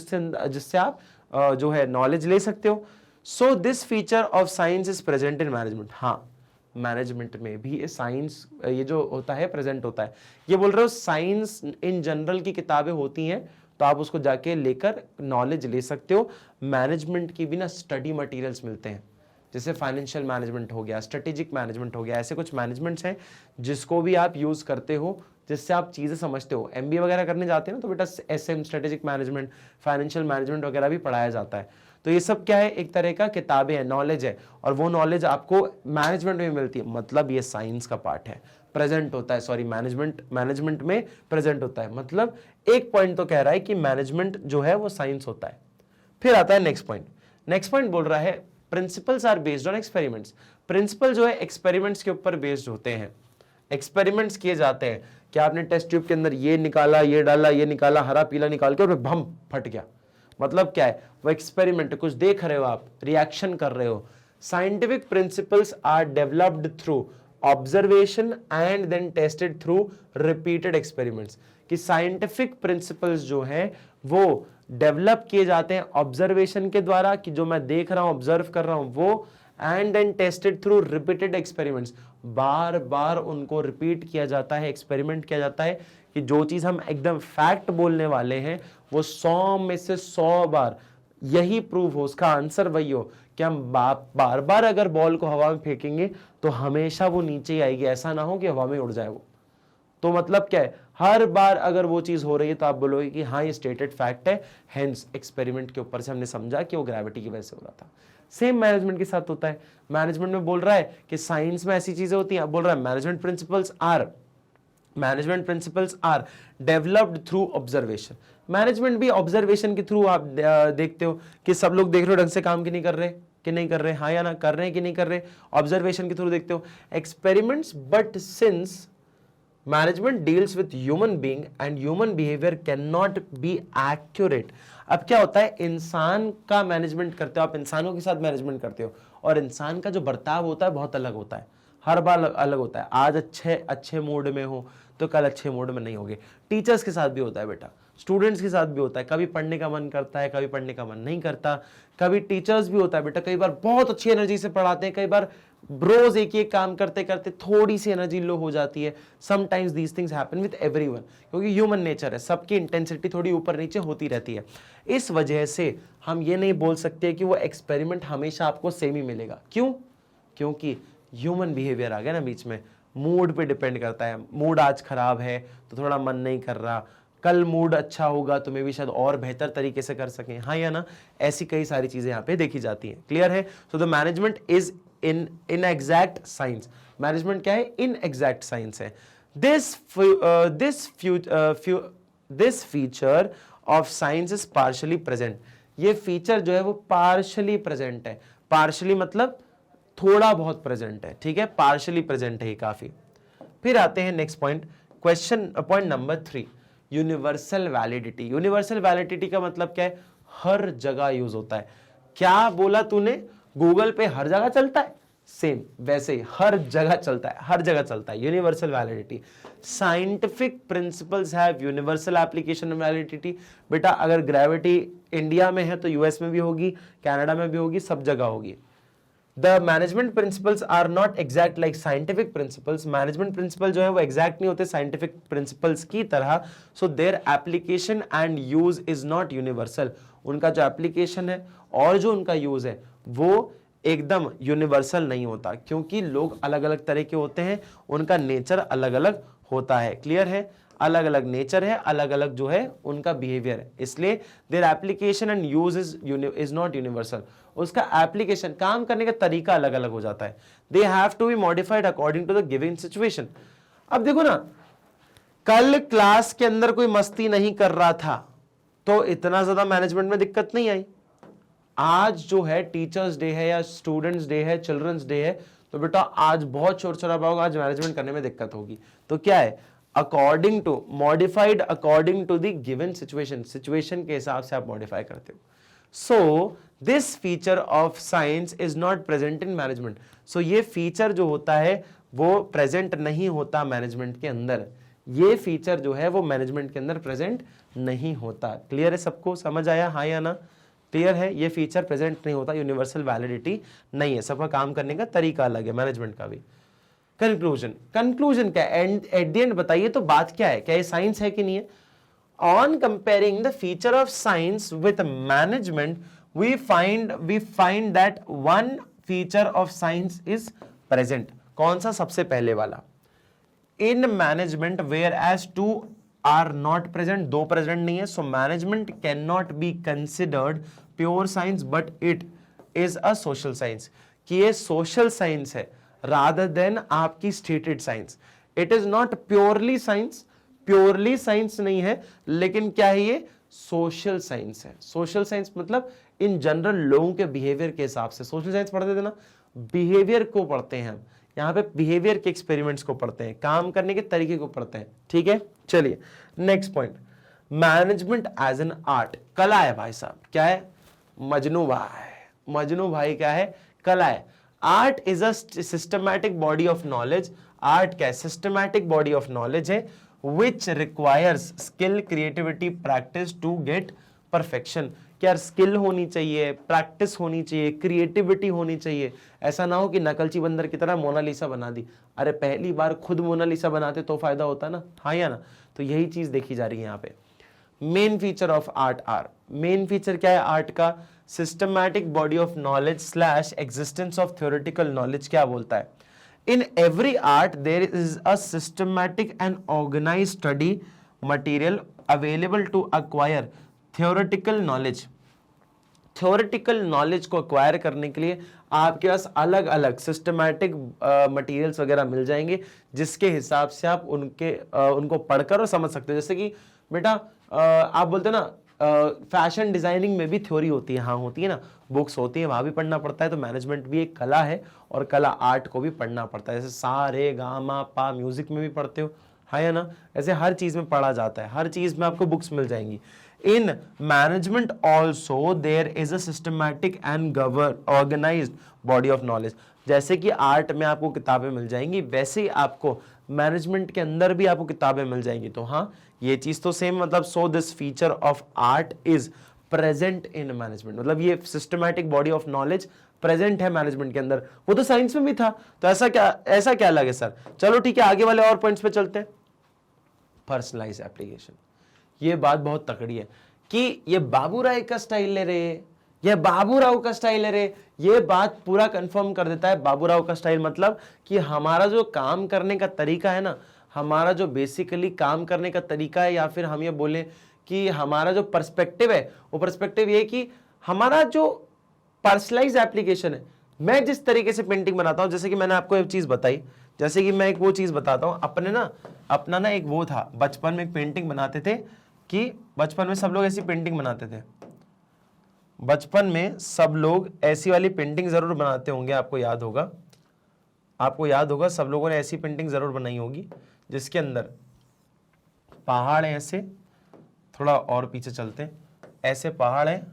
जिससे आप जो है नॉलेज ले सकते हो। So this feature of science is present in management. हाँ, मैनेजमेंट में भी साइंस ये जो होता है प्रेजेंट होता है। ये बोल रहे हो साइंस इन जनरल की किताबें होती हैं तो आप उसको जाके लेकर नॉलेज ले सकते हो। मैनेजमेंट की भी ना स्टडी मटेरियल्स मिलते हैं, जैसे फाइनेंशियल मैनेजमेंट हो गया, स्ट्रेटेजिक मैनेजमेंट हो गया, ऐसे कुछ मैनेजमेंट्स हैं जिसको भी आप यूज करते हो, जिससे आप चीजें समझते हो। एमबीए वगैरह करने जाते हैं ना तो बेटा SM, strategic management, financial management वगैरह भी पढ़ाया जाता है। तो ये सब क्या है, एक तरह का किताबें हैं, नॉलेज है, और वो नॉलेज आपको मैनेजमेंट में मिलती है। मतलब ये साइंस का पार्ट है, प्रेजेंट होता है, सॉरी मैनेजमेंट में प्रेजेंट होता है। मतलब एक पॉइंट तो कह रहा है कि मैनेजमेंट जो है वो साइंस होता है। फिर आता है नेक्स्ट पॉइंट। नेक्स्ट पॉइंट बोल रहा है principles are based on experiments. Principle जो है एक्सपेरिमेंट्स के ऊपर बेस्ड होते हैं, एक्सपेरिमेंट्स किए जाते हैं। क्या आपने टेस्ट ट्यूब के अंदर ये निकाला, ये डाला, ये निकाला, हरा पीला निकाल के और भम फट गया, मतलब क्या है, वो एक्सपेरिमेंट, कुछ देख रहे हो आप, रिएक्शन कर रहे हो। Scientific principles are developed through observation and then tested through repeated experiments. कि साइंटिफिक प्रिंसिपल्स जो हैं वो डेवलप किए जाते हैं ऑब्जर्वेशन के द्वारा, कि जो मैं देख रहा हूं, ऑब्जर्व कर रहा हूं वो, and then tested through repeated experiments. बार बार उनको रिपीट किया जाता है, एक्सपेरिमेंट किया जाता है, कि जो चीज हम एकदम फैक्ट बोलने वाले हैं वो 100 में से 100 बार यही प्रूव हो, उसका आंसर वही हो, कि हम बार बार अगर बॉल को हवा में फेंकेंगे तो हमेशा वो नीचे ही आएगी, ऐसा ना हो कि हवा में उड़ जाए वो। तो मतलब क्या है, हर बार अगर वो चीज हो रही है तो आप बोलोगे कि हाँ ये स्टेटेड फैक्ट है, हेंस एक्सपेरिमेंट के ऊपर से हमने समझा कि वो ग्रेविटी की वजह से हो रहा था। सेम मैनेजमेंट के साथ होता है। मैनेजमेंट में बोल रहा है कि साइंस में ऐसी चीजें होती हैं, बोल रहा है management principles are developed through observation. Management भी ऑब्जर्वेशन के थ्रू आप देखते हो कि सब लोग देख रहे हो ढंग से काम की नहीं कर रहे, कि नहीं कर रहे, हाँ या ना, कर रहे हैं कि नहीं कर रहे, ऑब्जर्वेशन के थ्रू देखते हो। Experiments, but since management deals with human being and human behaviour can not be accurate. अब क्या होता है, इंसान का मैनेजमेंट करते हो आप, इंसानों के साथ मैनेजमेंट करते हो, और इंसान का जो बर्ताव होता है बहुत अलग होता है, हर बार अलग होता है। आज अच्छे मूड में हो तो कल अच्छे मूड में नहीं होगे। टीचर्स के साथ भी होता है बेटा, स्टूडेंट्स के साथ भी होता है, कभी पढ़ने का मन करता है, कभी पढ़ने का मन नहीं करता। कभी टीचर्स भी होता है बेटा, कई बार बहुत अच्छी एनर्जी से पढ़ाते हैं, कई बार रोज एक एक काम करते करते थोड़ी सी एनर्जी लो हो जाती है। Sometimes these things happen with everyone, क्योंकि ह्यूमन नेचर है, सबकी इंटेंसिटी थोड़ी ऊपर नीचे होती रहती है। इस वजह से हम ये नहीं बोल सकते कि वो एक्सपेरिमेंट हमेशा आपको सेम ही मिलेगा। क्यों? क्योंकि ह्यूमन बिहेवियर आ गया ना बीच में, मूड पे डिपेंड करता है। मूड आज खराब है तो थोड़ा मन नहीं कर रहा, कल मूड अच्छा होगा तो मे भी शायद और बेहतर तरीके से कर सकें, हाँ या ना। ऐसी कई सारी चीजें यहाँ पे देखी जाती हैं। क्लियर है? So the management is in exact science. Management क्या है? इन एग्जैक्ट साइंस है। This feature of science is partially present. ये फीचर जो है वो पार्शली प्रेजेंट है। पार्शली मतलब थोड़ा बहुत प्रेजेंट है, ठीक है, पार्शली प्रेजेंट है ये काफी। फिर आते हैं next point, point number 3, universal validity. Universal validity का मतलब क्या है? हर जगह यूज होता है। क्या बोला तूने? गूगल पे हर जगह चलता है, सेम वैसे ही हर जगह चलता है, हर जगह चलता है। Universal validity. Scientific principles have universal application validity. बेटा अगर ग्रेविटी इंडिया में है तो यूएस में भी होगी, कनाडा में भी होगी, सब जगह होगी। The management principles are not exact like scientific principles. Management principle जो है वो exact नहीं होते scientific principles की तरह. So their application and use is not universal. उनका जो application है और जो उनका use है वो एकदम यूनिवर्सल नहीं होता, क्योंकि लोग अलग अलग तरह के होते हैं, उनका नेचर अलग अलग होता है। क्लियर है? अलग अलग नेचर है, अलग अलग जो है उनका बिहेवियर है, इसलिए their application and use is not universal. उसका एप्लीकेशन, काम करने का तरीका अलग अलग हो जाता है। They have to be modified according to the given situation. अब देखो ना, कल क्लास के अंदर कोई मस्ती नहीं कर रहा था तो इतना ज्यादा मैनेजमेंट में दिक्कत नहीं आई। आज जो है टीचर्स डे है या स्टूडेंट्स डे है, चिल्ड्रंस डे है, तो बेटा आज बहुत शोर शराबा होगा, आज मैनेजमेंट करने में दिक्कत होगी। तो क्या है, according to, modified according to the given situation, situation के हिसाब से आप मॉडिफाई करते हो। So this feature of science is not present in management. So ये फीचर जो होता है वो प्रेजेंट नहीं होता मैनेजमेंट के अंदर। ये फीचर जो है वो मैनेजमेंट के अंदर प्रेजेंट नहीं होता। क्लियर है? सबको समझ आया, हाँ या ना? क्लियर है? ये फीचर प्रेजेंट नहीं होता, यूनिवर्सल वैलिडिटी नहीं है, सबका काम करने का तरीका अलग है, मैनेजमेंट का भी। कंक्लूजन, कंक्लूजन क्या है? एट द एंड बताइए तो बात क्या है, क्या ये साइंस है कि नहीं है? On comparing the feature of science with management we find that one feature of science is present. कौन सा? सबसे पहले वाला। In management whereas two are not present, दो प्रेजेंट नहीं है, so management can not be considered pure science but it is a social science. कि ये सोशल साइंस है रादर देन आपकी stated science. It is not purely science, purely science नहीं है, लेकिन क्या है ये? सोशल साइंस है। सोशल साइंस मतलब इन जनरल लोगों के बिहेवियर के हिसाब से। सोशल साइंस पढ़ते थे ना, बिहेवियर को पढ़ते हैं हम, यहां पे बिहेवियर के एक्सपेरिमेंट्स को पढ़ते हैं, काम करने के तरीके को पढ़ते हैं। ठीक है, चलिए next point, management as an art. कला है भाई साहब, क्या है? मजनू भाई, मजनू भाई क्या है? कला है। Art is a systematic body of knowledge. Art क्या है? सिस्टमैटिक बॉडी ऑफ नॉलेज है which requires skill, creativity, practice to get perfection. क्या स्किल होनी चाहिए, प्रैक्टिस होनी चाहिए, क्रिएटिविटी होनी चाहिए। ऐसा ना हो कि नकलची बंदर की तरह मोनालिसा बना दी। अरे पहली बार खुद मोनालिसा बनाते तो फायदा होता ना, हाँ या ना? तो यही चीज देखी जा रही है यहाँ पे। Main feature of art are, main feature क्या है आर्ट का? Systematic body of knowledge slash existence of theoretical knowledge. क्या बोलता है? In every art there is a systematic and organized study material available to acquire theoretical knowledge. Theoretical knowledge को acquire करने के लिए आपके पास अलग अलग सिस्टमैटिक मटेरियल्स वगैरह मिल जाएंगे, जिसके हिसाब से आप उनको पढ़कर और समझ सकते हो। जैसे कि बेटा आप बोलते ना फैशन डिजाइनिंग में भी थ्योरी होती है, हाँ होती है ना, बुक्स होती है, वहां भी पढ़ना पड़ता है। तो मैनेजमेंट भी एक कला है और कला आर्ट को भी पढ़ना पड़ता है। जैसे सा रे गा मा पा म्यूजिक में भी पढ़ते हो, हाँ या ना? ऐसे हर चीज में पढ़ा जाता है, हर चीज में आपको बुक्स मिल जाएंगी। In management also there is a systematic and organized body of knowledge। जैसे कि आर्ट में आपको किताबें मिल जाएंगी, वैसे ही आपको मैनेजमेंट के अंदर भी आपको किताबें मिल जाएंगी। तो हाँ, ये चीज तो सेम, मतलब सो this feature of art is present in management. मतलब ये systematic body of knowledge present है मैनेजमेंट के अंदर। वो तो साइंस में भी था, तो ऐसा क्या लगे सर? चलो ठीक है, आगे वाले और पॉइंट्स पे चलते हैं। पर्सनलाइज एप्लीकेशन, ये बात बहुत तकड़ी है कि ये बाबू राय का स्टाइल ले रहे, ये बाबू राव का स्टाइल ले रहे। ये बात पूरा कंफर्म कर देता है बाबू राव का स्टाइल, मतलब कि हमारा जो काम करने का तरीका है ना, हमारा जो बेसिकली काम करने का तरीका है, या फिर हम ये बोले कि हमारा जो पर्सपेक्टिव है, वो पर्सपेक्टिव ये कि हमारा जो पर्सनलाइज एप्लीकेशन है। मैं जिस तरीके से पेंटिंग बनाता हूं, जैसे कि मैंने आपको एक चीज बताई, जैसे कि मैं एक वो चीज बताता हूं, अपना ना एक वो था, बचपन में एक पेंटिंग बनाते थे कि बचपन में सब लोग ऐसी पेंटिंग बनाते थे। बचपन में सब लोग ऐसी वाली पेंटिंग जरूर बनाते होंगे, आपको याद होगा सब लोगों ने ऐसी पेंटिंग जरूर बनाई होगी, जिसके अंदर पहाड़ है, ऐसे थोड़ा और पीछे चलते हैं, ऐसे पहाड़ है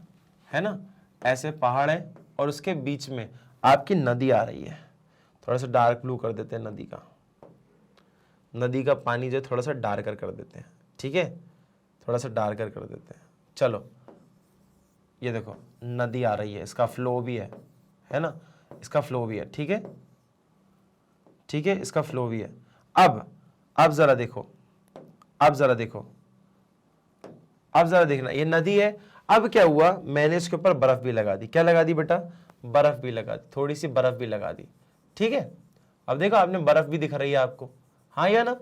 ना, ऐसे पहाड़ है और उसके बीच में आपकी नदी आ रही है। थोड़ा सा डार्क ब्लू कर देते हैं नदी का पानी जो थोड़ा सा डार्कर कर देते हैं, ठीक है, थोड़ा सा डार्कर कर देते हैं। चलो ये देखो नदी आ रही है, इसका फ्लो भी है ना, इसका फ्लो भी है, ठीक है, इसका फ्लो भी है। अब जरा देखना, ये नदी है। अब क्या हुआ, मैंने इसके ऊपर बर्फ भी लगा दी। क्या लगा दी बेटा? बर्फ भी लगा दी, थोड़ी सी बर्फ भी लगा दी, ठीक है। अब देखो आपने बर्फ भी दिख रही है आपको, हाँ या ना?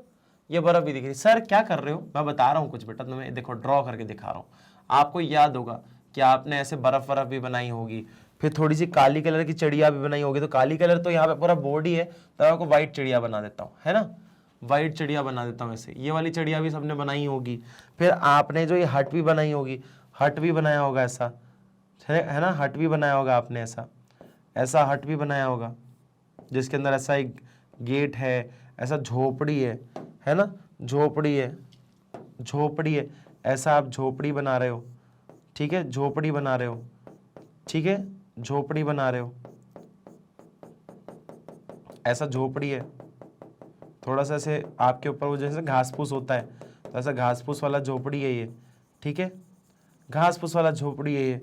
ये बर्फ भी दिख रही। सर क्या कर रहे हो? मैं बता रहा हूँ कुछ बेटा तुम्हें, देखो ड्रॉ करके दिखा रहा हूँ। आपको याद होगा कि आपने ऐसे बर्फ बर्फ भी बनाई होगी, फिर थोड़ी सी काली कलर की चिड़िया भी बनाई होगी। तो काली कलर तो यहाँ पे पूरा बोर्ड ही है, तो आपको व्हाइट चिड़िया बना देता हूँ, है ना, व्हाइट चिड़िया बना देता हूँ ऐसे। ये वाली चिड़िया भी सबने बनाई होगी। फिर आपने जो ये हट भी बनाई होगी, हट भी बनाया होगा ऐसा, है ना, हट भी बनाया होगा आपने ऐसा, ऐसा हट भी बनाया होगा जिसके अंदर ऐसा एक गेट है, ऐसा झोपड़ी है ना, झोपड़ी है, झोपड़ी है, ऐसा आप झोपड़ी बना रहे हो, ठीक है, झोपड़ी बना रहे हो, ठीक है, झोपड़ी बना रहे हो, ऐसा झोपड़ी है। थोड़ा सा ऐसे आपके ऊपर वो जैसे घास फूस होता है, तो ऐसा घास फूस वाला झोपड़ी है ये, ठीक है, घास फूस वाला झोपड़ी है ये,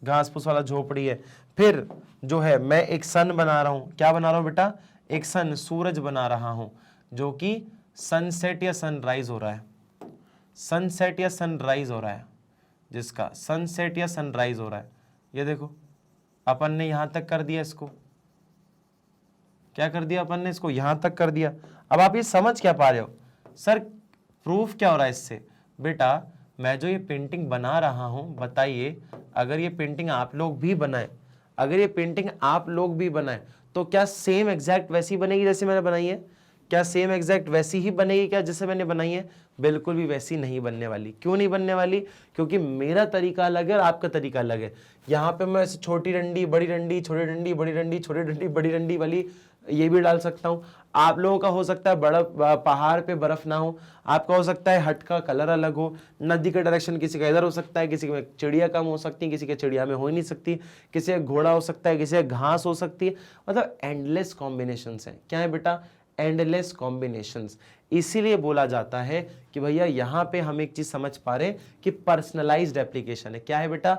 घास फूस वाला झोपड़ी है। फिर जो है मैं एक सन बना रहा हूं। क्या बना रहा हूं बेटा? एक सन, सूरज बना रहा हूं, जो कि सनसेट या सनराइज हो रहा है, सनसेट या सनराइज हो रहा है, जिसका सनसेट या सनराइज हो रहा है। ये देखो अपन ने यहां तक कर दिया इसको, क्या कर दिया अपन ने? इसको यहां तक कर दिया। अब आप ये समझ क्या पा रहे हो? सर प्रूफ क्या हो रहा है इससे? बेटा मैं जो ये पेंटिंग बना रहा हूं, बताइए अगर ये पेंटिंग आप लोग भी बनाए, अगर ये पेंटिंग आप लोग भी बनाए तो क्या सेम एग्जैक्ट वैसी बनेगी जैसे मैंने बनाई है? क्या सेम एग्जैक्ट वैसी ही बनेगी क्या जैसे मैंने बनाई है? बिल्कुल भी वैसी नहीं बनने वाली। क्यों नहीं बनने वाली? क्योंकि मेरा तरीका अलग है और आपका तरीका अलग है। यहाँ पे मैं ऐसे छोटी डंडी, बड़ी डंडी, छोटी डंडी, बड़ी डंडी, छोटी डंडी, बड़ी डंडी वाली ये भी डाल सकता हूँ। आप लोगों का हो सकता है बड़ा पहाड़ पे बर्फ ना हो, आपका हो सकता है हट का कलर अलग हो, नदी का डायरेक्शन किसी का इधर हो सकता है, किसी में चिड़िया कम हो सकती है, किसी के चिड़िया में हो ही नहीं सकती, किसी का घोड़ा हो सकता है, किसी का घास हो सकती है। मतलब एंडलेस कॉम्बिनेशंस हैं। क्या है बेटा? Endless combinations. इसीलिए बोला जाता है कि भैया यहाँ पे हम एक चीज समझ पा रहे कि पर्सनलाइज्ड एप्लीकेशन है। क्या है बेटा?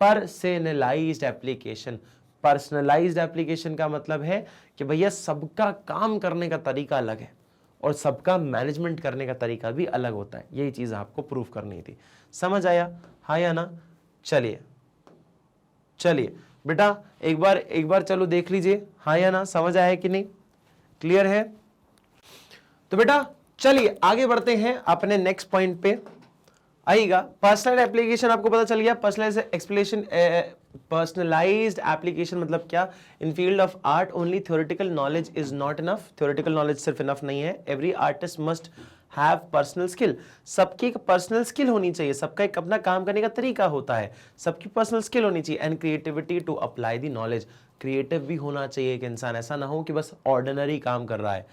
Personalised application. पर्सनलाइज्ड एप्लीकेशन का मतलब है कि भैया सबका काम करने का तरीका अलग है और सबका मैनेजमेंट करने का तरीका भी अलग होता है। यही चीज आपको प्रूफ करनी थी। समझ आया? हाँ या ना? चलिए चलिए बेटा एक बार चलो देख लीजिए, हाँ या ना, समझ आया कि नहीं, क्लियर है? तो बेटा चलिए आगे बढ़ते हैं अपने नेक्स्ट पॉइंट पे आइएगा। पर्सनल एप्लीकेशन आपको पता चल गया। पर्सनलाइज्ड एप्लीकेशन मतलब क्या? इन field of art only theoretical knowledge is not enough. Theoretical knowledge सिर्फ इनफ नहीं है। Every artist must have personal skill. सबकी एक पर्सनल स्किल होनी चाहिए, सबका एक अपना काम करने का तरीका होता है, सबकी पर्सनल स्किल होनी चाहिए। And creativity to apply the knowledge. Creative भी होना चाहिए एक इंसान, ऐसा ना हो कि बस ऑर्डिनरी काम कर रहा है।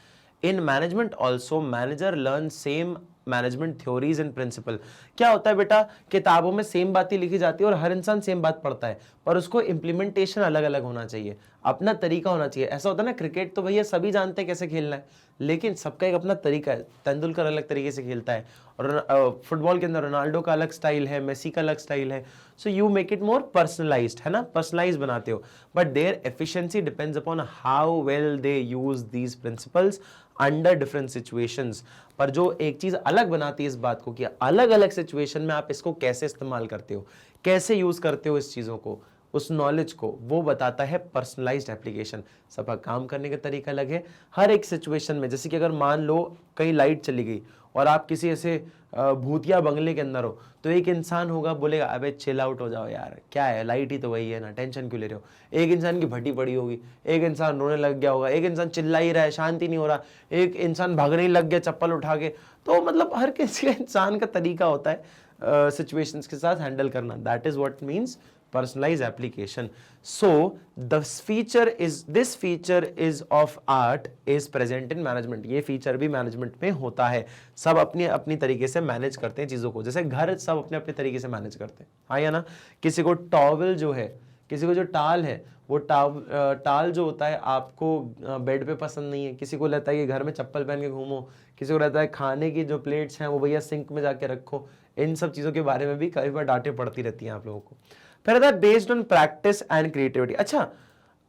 In management also manager learn same management theories and principle. क्या होता है बेटा? किताबों में सेम बातें लिखी जाती है और हर इंसान सेम बात पढ़ता है, पर उसको इंप्लीमेंटेशन अलग अलग होना चाहिए, अपना तरीका होना चाहिए। ऐसा होता है ना, क्रिकेट तो भैया सभी जानते हैं कैसे खेलना है, लेकिन सबका एक अपना तरीका है। तेंदुलकर अलग तरीके से खेलता है, और फुटबॉल के अंदर रोनाल्डो का अलग स्टाइल है, मेसी का अलग स्टाइल है। So you make it more personalized, है ना, पर्सनलाइज बनाते हो। But their efficiency depends upon how well they use these principles under different situations. पर जो एक चीज अलग बनाती है इस बात को कि अलग अलग सिचुएशन में आप इसको कैसे इस्तेमाल करते हो, कैसे यूज करते हो इस चीजों को, उस नॉलेज को, वो बताता है पर्सनलाइज्ड एप्लीकेशन। सबका काम करने का तरीका अलग है हर एक सिचुएशन में। जैसे कि अगर मान लो कहीं लाइट चली गई और आप किसी ऐसे भूतिया बंगले के अंदर हो, तो एक इंसान होगा बोलेगा अबे चिल आउट हो जाओ यार, क्या है, लाइट ही तो वही है ना, टेंशन क्यों ले रहे हो। एक इंसान की भट्टी पड़ी होगी, एक इंसान रोने लग गया होगा, एक इंसान चिल्ला ही रहा है, शांति नहीं हो रहा, एक इंसान भागने ही लग गया चप्पल उठा के। तो मतलब हर किसी इंसान का तरीका होता है सिचुएशंस के साथ हैंडल करना। That is what means personalized application. So this feature is of art is present in management. ये फीचर भी मैनेजमेंट में होता है। सब अपनी अपनी तरीके से मैनेज करते हैं चीजों को, जैसे घर सब अपने अपने तरीके से मैनेज करते हैं, हाँ या ना। किसी को टॉवल जो है, किसी को जो टाल है, वो टाल जो होता है आपको बेड पे पसंद नहीं है, किसी को रहता है कि घर में चप्पल पहन के घूमो, किसी को रहता है खाने की जो प्लेट्स हैं वो भैया सिंक में जाके रखो। इन सब चीजों के बारे में भी कई बार डांटें पड़ती रहती हैं आप लोगों को। फिर आता है based on practice and creativity. अच्छा,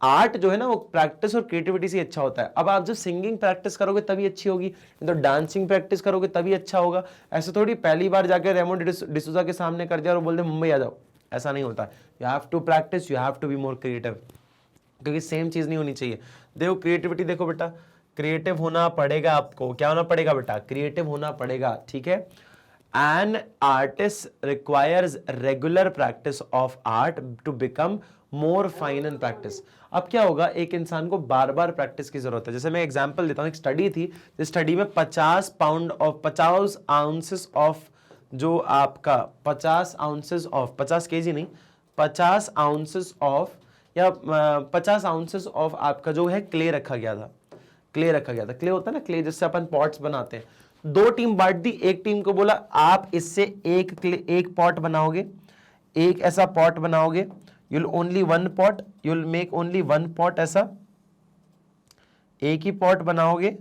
आर्ट जो है ना वो प्रैक्टिस और क्रिएटिविटी से अच्छा होता है। अब आप जो सिंगिंग प्रैक्टिस करोगे तभी अच्छी होगी, तो डांसिंग प्रैक्टिस करोगे तभी अच्छा होगा। ऐसे थोड़ी पहली बार जाकर रेमोन डिसूजा के सामने कर दिया और बोल दे मुंबई आ जाओ, ऐसा नहीं होता। You have to practice, you have to be more creative, क्योंकि सेम चीज नहीं होनी चाहिए। देखो क्रिएटिविटी, देखो बेटा क्रिएटिव होना पड़ेगा आपको। क्या होना पड़ेगा बेटा? क्रिएटिव होना पड़ेगा, ठीक है। An artist requires regular practice of art to become more fine in practice. अब क्या होगा, एक इंसान को बार बार प्रैक्टिस की जरूरत है। जैसे मैं एग्जांपल देता हूं, एक स्टडी थी, जिस स्टडी में 50 आउंसेस ऑफ जो आपका 50 आउंसेस ऑफ 50 केजी नहीं, 50 आउंसेस ऑफ या 50 आउंसेस ऑफ आपका जो है क्ले रखा गया था। क्ले रखा गया था, क्ले होता है ना, क्ले जिससे अपन पॉट्स बनाते हैं। 2 टीम बांट दी, एक टीम को बोला आप इससे एक पॉट बनाओगे, एक ऐसा पॉट बनाओगे, you'll only one pot, you'll make only one pot, ऐसा एक ही पॉट बनाओगे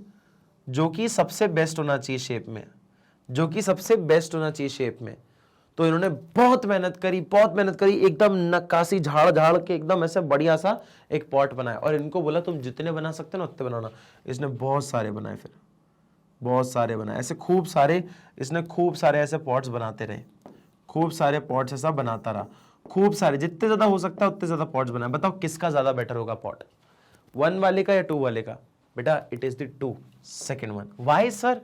जो कि सबसे बेस्ट होना चाहिए शेप में, जो कि सबसे बेस्ट होना चाहिए शेप में। तो इन्होंने बहुत मेहनत करी, एकदम नक्काशी झाड़ झाड़ के एकदम ऐसे बढ़िया सा एक पॉट बनाया, और इनको बोला तुम जितने बना सकते हो ना उतने बनाना। इसने बहुत सारे बनाए, फिर बहुत सारे बनाए, ऐसे खूब सारे, इसने खूब सारे ऐसे पॉट्स बनाते रहे, खूब सारे पॉट्स ऐसा बनाता रहा, खूब सारे, जितने ज्यादा हो सकता है उतने ज्यादा पॉट्स बनाए। बताओ किसका ज्यादा बेटर होगा पॉट, 1 वाले का या 2 वाले का? बेटा it is the 2 second one. Why sir?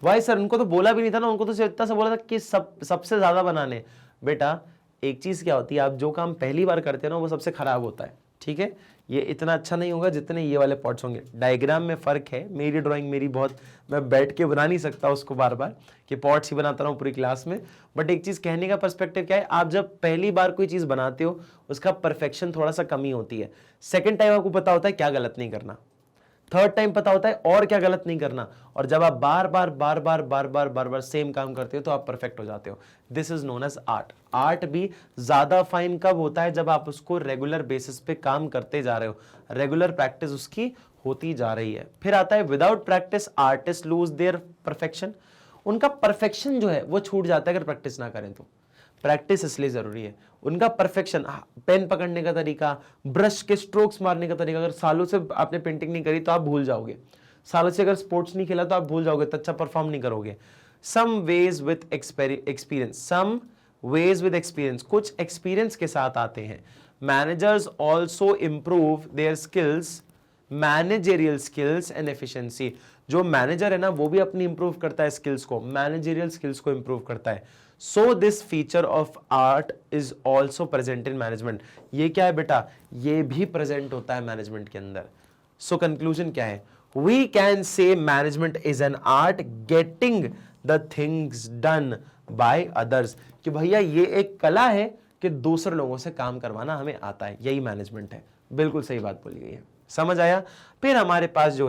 Why sir? उनको तो बोला भी नहीं था ना, उनको तो इतना सा बोला था कि सबसे ज्यादा बनाने। बेटा एक चीज क्या होती है, आप जो काम पहली बार करते हो ना वो सबसे खराब होता है, ठीक है। ये इतना अच्छा नहीं होगा जितने ये वाले पॉट्स होंगे। डायग्राम में फर्क है, मेरी ड्राइंग मेरी बहुत, मैं बैठ के बना नहीं सकता उसको बार बार कि पॉट्स ही बनाता रहूं पूरी क्लास में। बट एक चीज कहने का पर्सपेक्टिव क्या है, आप जब पहली बार कोई चीज बनाते हो उसका परफेक्शन थोड़ा सा कमी होती है। सेकेंड टाइम आपको पता होता है क्या गलत नहीं करना, थर्ड टाइम पता होता है और क्या गलत नहीं करना, और जब आप बार बार सेम काम करते हो तो आप परफेक्ट हो जाते हो। This is known as art. Art भी ज्यादा फाइन कब होता है, जब आप उसको रेगुलर बेसिस पे काम करते जा रहे हो, रेगुलर प्रैक्टिस उसकी होती जा रही है। फिर आता है without practice artist lose their perfection. उनका परफेक्शन जो है वो छूट जाता है अगर प्रैक्टिस ना करें तो। प्रैक्टिस इसलिए जरूरी है। उनका परफेक्शन, पेन पकड़ने का तरीका, ब्रश के स्ट्रोक्स मारने का तरीका, अगर सालों से आपने पेंटिंग नहीं करी तो आप भूल जाओगे। सालों से अगर स्पोर्ट्स नहीं खेला तो आप भूल जाओगे, तो अच्छा परफॉर्म नहीं करोगे। Some ways with experience, some ways with experience, कुछ एक्सपीरियंस के साथ आते हैं। Managers also improve their skills, managerial skills and efficiency. जो मैनेजर है ना वो भी अपनी इंप्रूव करता है स्किल्स को, मैनेजेरियल स्किल्स को इंप्रूव करता है। सो this feature of art is also present in management. ये क्या है बेटा, ये भी प्रेजेंट होता है मैनेजमेंट के अंदर। सो कंक्लूजन क्या है, we can say management is an art getting the things done by others. कि भैया ये एक कला है कि दूसरे लोगों से काम करवाना हमें आता है, यही मैनेजमेंट है। बिल्कुल सही बात बोली गई है, समझ आया। फिर हमारे पास जो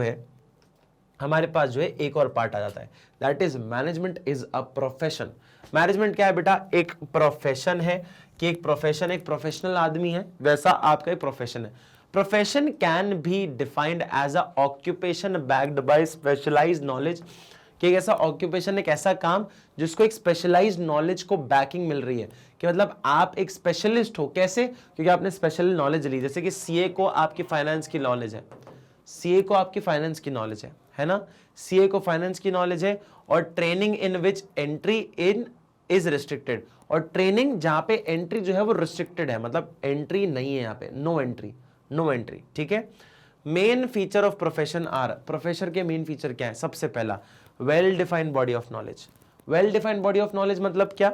है एक और पार्ट आ जाता है, that is management is a profession. Management क्या है बेटा, एक प्रोफेशन है, कि एक प्रोफेशनल आदमी है, वैसा आपका एक प्रोफेशन है। Profession can be defined as a occupation backed by specialized knowledge. कि ऐसा ऑक्यूपेशन, एक ऐसा काम जिसको एक स्पेशलाइज्ड नॉलेज को बैकिंग मिल रही है, कि मतलब आप एक स्पेशलिस्ट हो। कैसे? क्योंकि आपने स्पेशल नॉलेज ली। जैसे कि सीए को आपकी फाइनेंस की नॉलेज है, सीए को आपकी फाइनेंस की नॉलेज है ना, सीए को फाइनेंस की नॉलेज है, और training in which entry in is restricted. और ट्रेनिंग जहां पे एंट्री जो है वो रिस्ट्रिक्टेड है, मतलब एंट्री नहीं है, यहां पे नो एंट्री, ठीक है। Main feature of profession are, professor के मेन फीचर क्या है? सबसे पहला well defined body of knowledge. Well defined body of knowledge मतलब क्या?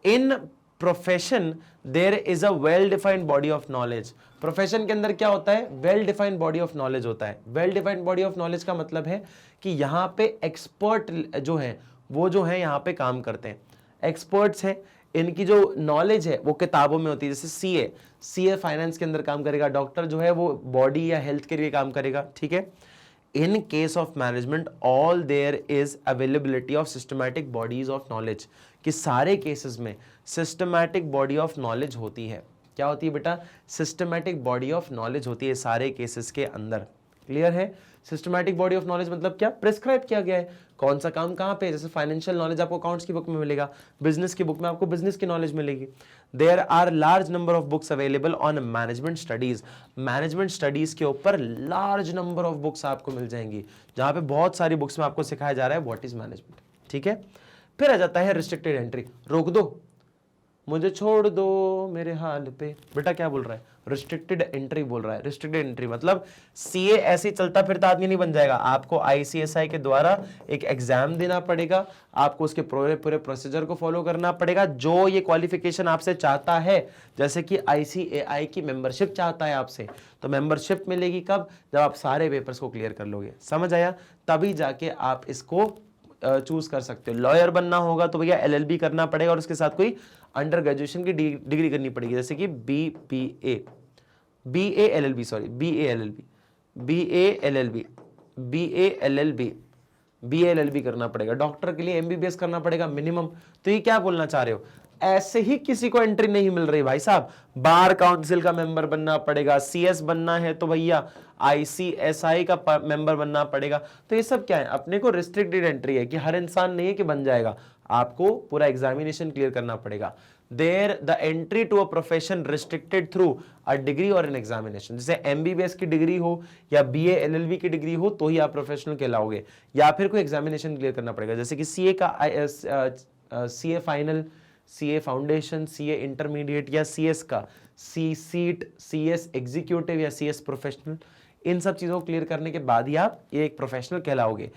In profession there is a well defined body of knowledge. Profession के अंदर क्या होता है? Well defined body of knowledge होता है। Well defined body of knowledge का मतलब है कि यहां पे एक्सपर्ट जो है वो जो है यहां पे काम करते हैं, एक्सपर्ट्स हैं। इनकी जो नॉलेज है वो किताबों में होती है। जैसे सीए फाइनेंस के अंदर काम करेगा, डॉक्टर जो है वो बॉडी या हेल्थ के लिए काम करेगा, ठीक है। In case of management all there is availability of systematic bodies of knowledge. कि सारे केसेस में सिस्टमैटिक बॉडी ऑफ नॉलेज होती है। क्या होती है बेटा? सिस्टमैटिक बॉडी ऑफ नॉलेज होती है सारे केसेस के अंदर। क्लियर है? सिस्टमैटिक बॉडी ऑफ नॉलेज मतलब क्या? प्रिस्क्राइब किया गया है कौन सा काम कहां पे। जैसे फाइनेंशियल नॉलेज आपको अकाउंट्स की बुक में मिलेगा, बिजनेस की बुक में आपको बिजनेस की नॉलेज मिलेगी। There are large number of books available on management studies. Management studies के ऊपर लार्ज नंबर ऑफ बुक्स आपको मिल जाएंगी, जहां पे बहुत सारी बुक्स में आपको सिखाया जा रहा है व्हाट इज मैनेजमेंट, ठीक है। फिर आ जाता है रिस्ट्रिक्टेड एंट्री। रोक दो, मुझे छोड़ दो मेरे हाल पे। बेटा क्या बोल रहा है, रिस्ट्रिक्टेड एंट्री बोल रहा है। रिस्ट्रिक्टेड एंट्री मतलब सीए ऐसे चलता फिरता आदमी नहीं बन जाएगा, आपको आईसीएसआई के द्वारा एक एग्जाम देना पड़ेगा, आपको उसके पूरे पूरे प्रोसीजर को फॉलो करना पड़ेगा, जो ये क्वालिफिकेशन आपसे चाहता है। जैसे कि आईसीएआई की मेंबरशिप चाहता है आपसे, तो मेंबरशिप मिलेगी कब, जब आप सारे पेपर्स को क्लियर कर लोगे। समझ आया, तभी जाके आप इसको चूज कर सकते हो। लॉयर बनना होगा तो भैया एलएलबी करना पड़ेगा और उसके साथ कोई अंडर ग्रेजुएशन की डिग्री करनी पड़ेगी, जैसे कि बीए एलएलबी करना पड़ेगा। डॉक्टर के लिए एमबीबीएस करना पड़ेगा मिनिमम। तो ये क्या बोलना चाह रहे हो, ऐसे ही किसी को एंट्री नहीं मिल रही भाई साहब, बार काउंसिल का मेंबर बनना पड़ेगा, सीएस बनना है तो भैया आईसीएसआई का मेंबर बनना पड़ेगा। तो ये सब क्या है, अपने को रिस्ट्रिक्टेड एंट्री है कि हर इंसान नहीं है कि बन जाएगा, आपको पूरा एग्जामिनेशन क्लियर करना पड़ेगा। There the entry to a profession restricted through a degree और एन एग्जामिनेशन। जैसे एमबीबीएस की डिग्री हो या बीए एलएलबी की डिग्री हो तो ही आप प्रोफेशनल कहलाओगे, या फिर कोई एग्जामिनेशन क्लियर करना पड़ेगा, जैसे कि सीए का CA final, CA foundation, CA intermediate या सीएस का सी सीट, सीएस एग्जीक्यूटिव या सीएस प्रोफेशनल। इन सब चीजों को क्लियर करने के बाद ही आप एक professional कहलाओगे।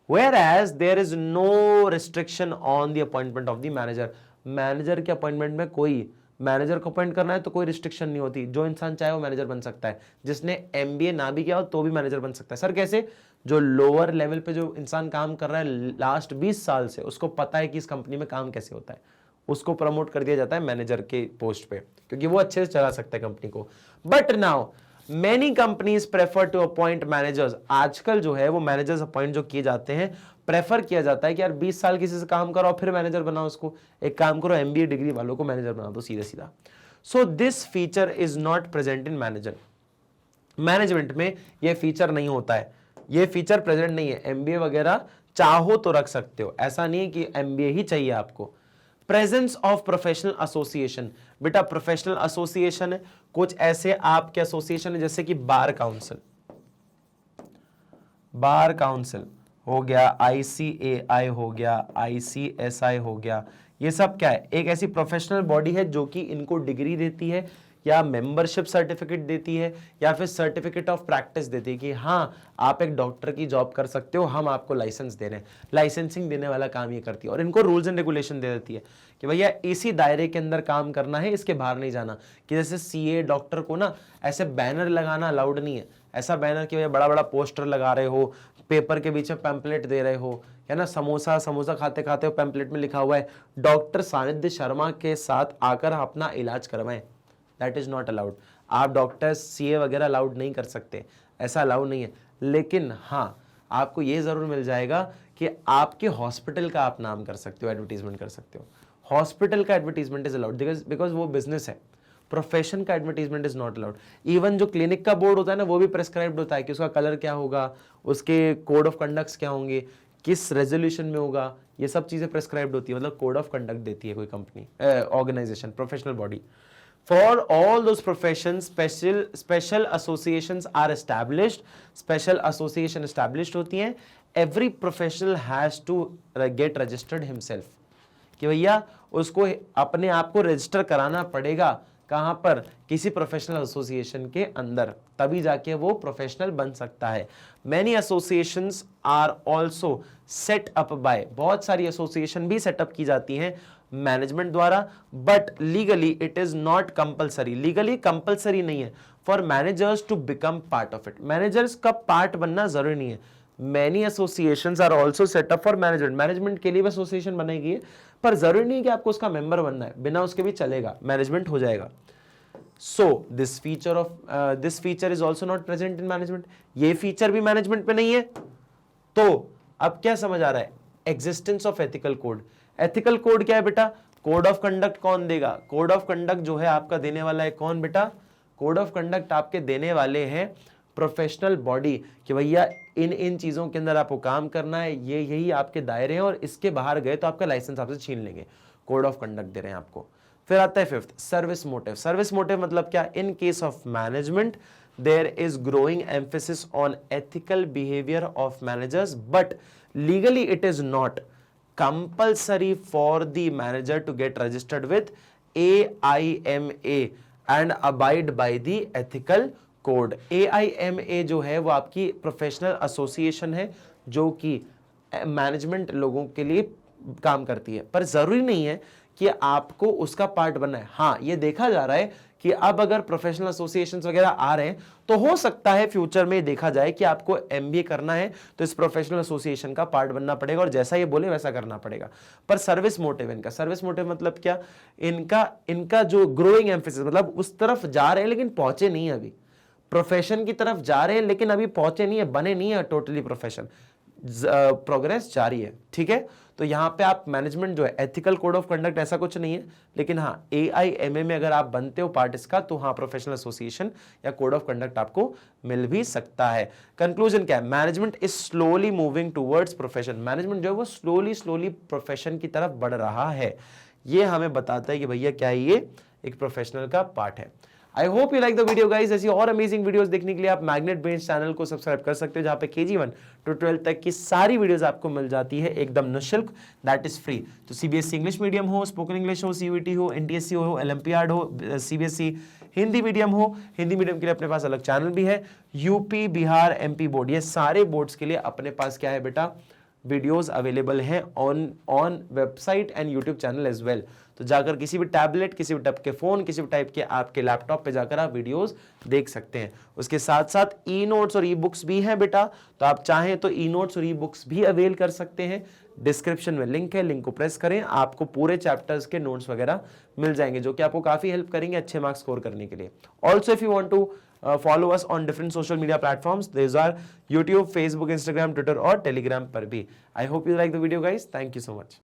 Whereas there is no restriction on the appointment of the manager. Manager के अपॉइंटमेंट में कोई मैनेजर को अपॉइंट करना है तो कोई रिस्ट्रिक्शन नहीं होती, जो इंसान चाहे वो मैनेजर बन सकता है। जिसने एमबीए ना भी किया हो तो भी मैनेजर बन सकता है। सर कैसे, जो लोअर लेवल पे जो इंसान काम कर रहा है लास्ट 20 साल से, उसको पता है कि इस कंपनी में काम कैसे होता है, उसको प्रमोट कर दिया जाता है मैनेजर के पोस्ट पे, क्योंकि वो अच्छे से चला सकता है कंपनी को। But now many companies prefer to appoint managers. आजकल जो है वो मैनेजर्स अपॉइंट जो किए जाते हैं, प्रेफर किया जाता है कि यार 20 साल किसी से काम करो फिर मैनेजर बनाओ उसको। एक काम करो, एमबीए डिग्री वालों को मैनेजर बना दो सीधा सीधा। सो this feature is not present in manager. Management में ये फीचर नहीं होता है, ये फीचर प्रेजेंट नहीं है। एमबीए वगैरह चाहो तो रख सकते हो, ऐसा नहीं है कि एमबीए ही चाहिए आपको। Presence of professional association. बेटा प्रोफेशनल एसोसिएशन है, कुछ ऐसे आपके एसोसिएशन है जैसे कि बार काउंसिल हो गया, आईसीएआई हो गया, आईसीएसआई हो गया। ये सब क्या है, एक ऐसी प्रोफेशनल बॉडी है जो कि इनको डिग्री देती है या मेंबरशिप सर्टिफिकेट देती है या फिर सर्टिफिकेट ऑफ प्रैक्टिस देती है कि हाँ आप एक डॉक्टर की जॉब कर सकते हो, हम आपको लाइसेंस दे रहे हैं। लाइसेंसिंग देने वाला काम ये करती है और इनको रूल्स एंड रेगुलेशन दे देती है कि भैया इसी दायरे के अंदर काम करना है, इसके बाहर नहीं जाना। कि जैसे सीए डॉक्टर को ना ऐसे बैनर लगाना अलाउड नहीं है, ऐसा बैनर कि भैया बड़ा बड़ा पोस्टर लगा रहे हो, पेपर के बीच में पैम्पलेट दे रहे हो, है ना, समोसा खाते खाते हो पैम्पलेट में लिखा हुआ है डॉक्टर सानिध्य शर्मा के साथ आकर अपना इलाज करवाएं। That is not allowed. आप डॉक्टर्स सीए वगैरह अलाउड नहीं कर सकते, ऐसा अलाउड नहीं है। लेकिन हाँ आपको ये जरूर मिल जाएगा कि आपके हॉस्पिटल का आप नाम कर सकते हो, एडवर्टीजमेंट कर सकते हो। हॉस्पिटल का एडवर्टीजमेंट इज अलाउड बिकॉज वो बिजनेस है। प्रोफेशन का advertisement is not allowed. Even जो क्लिनिक का बोर्ड होता है ना, वो भी प्रेस्क्राइब्ड होता है कि उसका कलर क्या होगा, उसके कोड ऑफ कंडक्ट्स क्या होंगे, किस रेजोल्यूशन में होगा, ये सब चीजें प्रेस्क्राइब्ड होती है। मतलब कोड ऑफ कंडक्ट देती है कोई company, organization, professional body. For all those professions, special associations are established. Special association established होती हैं। Every professional has to get registered himself. कि भैया उसको अपने आप को रजिस्टर कराना पड़ेगा, कहाँ पर, किसी प्रोफेशनल एसोसिएशन के अंदर, तभी जाके वो प्रोफेशनल बन सकता है। Many associations are also set up by, बहुत सारी एसोसिएशन भी सेटअप की जाती हैं मैनेजमेंट द्वारा, but legally it is not compulsory. Legally compulsory नहीं है for managers to become part of it. Managers का पार्ट बनना जरूरी नहीं है। Many associations are also set up for management. Management के लिए भी एसोसिएशन बनाई है, पर जरूरी नहीं है कि आपको उसका मेंबर बनना है, बिना उसके भी चलेगा, मैनेजमेंट हो जाएगा। सो this feature is also not present in management. ये फीचर भी मैनेजमेंट पे नहीं है। तो अब क्या समझ आ रहा है, existence of ethical code. Ethical code क्या है बेटा, कोड ऑफ कंडक्ट कौन देगा, कोड ऑफ कंडक्ट जो है आपका देने वाला है कौन बेटा, कोड ऑफ कंडक्ट आपके देने वाले हैं प्रोफेशनल बॉडी, कि भैया इन चीजों के अंदर आपको काम करना है, ये यही आपके दायरे हैं और इसके बाहर गए तो आपका लाइसेंस आपसे छीन लेंगे। कोड ऑफ कंडक्ट दे रहे हैं आपको। फिर आता है fifth, service motive. Service motive मतलब क्या, in case of management there is growing emphasis on ethical behaviour of managers, but legally it is not compulsory for the manager to get registered with AIMA and abide by the ethical code. AIMA जो है वो आपकी professional association है जो कि management लोगों के लिए काम करती है, पर जरूरी नहीं है कि आपको उसका पार्ट बनना है। हाँ, ये देखा जा रहा है कि अब अगर प्रोफेशनल एसोसिएशंस वगैरह आ रहे हैं तो हो सकता है फ्यूचर में देखा जाए कि आपको MBA करना है तो इस प्रोफेशनल एसोसिएशन का पार्ट बनना पड़ेगा और जैसा ये बोले वैसा करना पड़ेगा। पर सर्विस मोटिव, इनका सर्विस मोटिव मतलब क्या, इनका जो ग्रोइंग एम्फेसिस, मतलब उस तरफ जा रहे हैं लेकिन पहुंचे नहीं, अभी प्रोफेशन की तरफ जा रहे हैं लेकिन अभी पहुंचे नहीं है, बने नहीं है टोटली प्रोफेशन, प्रोग्रेस जारी है। ठीक है, तो यहां पे आप मैनेजमेंट जो है, एथिकल कोड ऑफ कंडक्ट ऐसा कुछ नहीं है, लेकिन हाँ AIMA में अगर आप बनते हो पार्ट इसका तो हाँ प्रोफेशनल एसोसिएशन या कोड ऑफ कंडक्ट आपको मिल भी सकता है। कंक्लूजन क्या है, management is slowly moving towards profession. Management जो है वो स्लोली प्रोफेशन की तरफ बढ़ रहा है। ये हमें बताता है कि भैया क्या है, ये एक प्रोफेशनल का पार्ट है। I hope you like the video guys. ऐसी और अमेजिंग वीडियोस देखने के लिए आप मैग्नेट ब्रेन्स चैनल को सब्सक्राइब कर सकते हो, जहां पे KG1 to 12 तक की सारी वीडियोस आपको मिल जाती है एकदम निःशुल्क, दैट इज फ्री। तो CBSE इंग्लिश मीडियम हो, स्पोकन इंग्लिश हो, CUET हो, NTSC हो, ओलंपियाड हो, CBSE हिंदी मीडियम हो, हिंदी मीडियम के लिए अपने पास अलग चैनल भी है, UP, बिहार, MP बोर्ड, ये सारे बोर्ड्स के लिए अपने पास क्या है बेटा, वीडियोस अवेलेबल हैं on website and YouTube channel as well. तो जाकर किसी भी टैबलेट, किसी भी टाइप के फोन, किसी भी टाइप के आपके लैपटॉप पे जाकर आप वीडियोस देख सकते हैं। उसके साथ साथ ई नोट्स और ई बुक्स भी हैं बेटा, तो आप चाहें तो ई नोट्स और ई बुक्स भी अवेल कर सकते हैं। डिस्क्रिप्शन में लिंक है, लिंक को प्रेस करें, आपको पूरे चैप्टर्स के नोट्स वगैरह मिल जाएंगे जो कि आपको काफी हेल्प करेंगे अच्छे मार्क्स स्कोर करने के लिए। Also if you want to follow us on different social media platforms. These are YouTube, Facebook, Instagram, Twitter और Telegram पर भी। I hope you like the video guys. Thank you so much.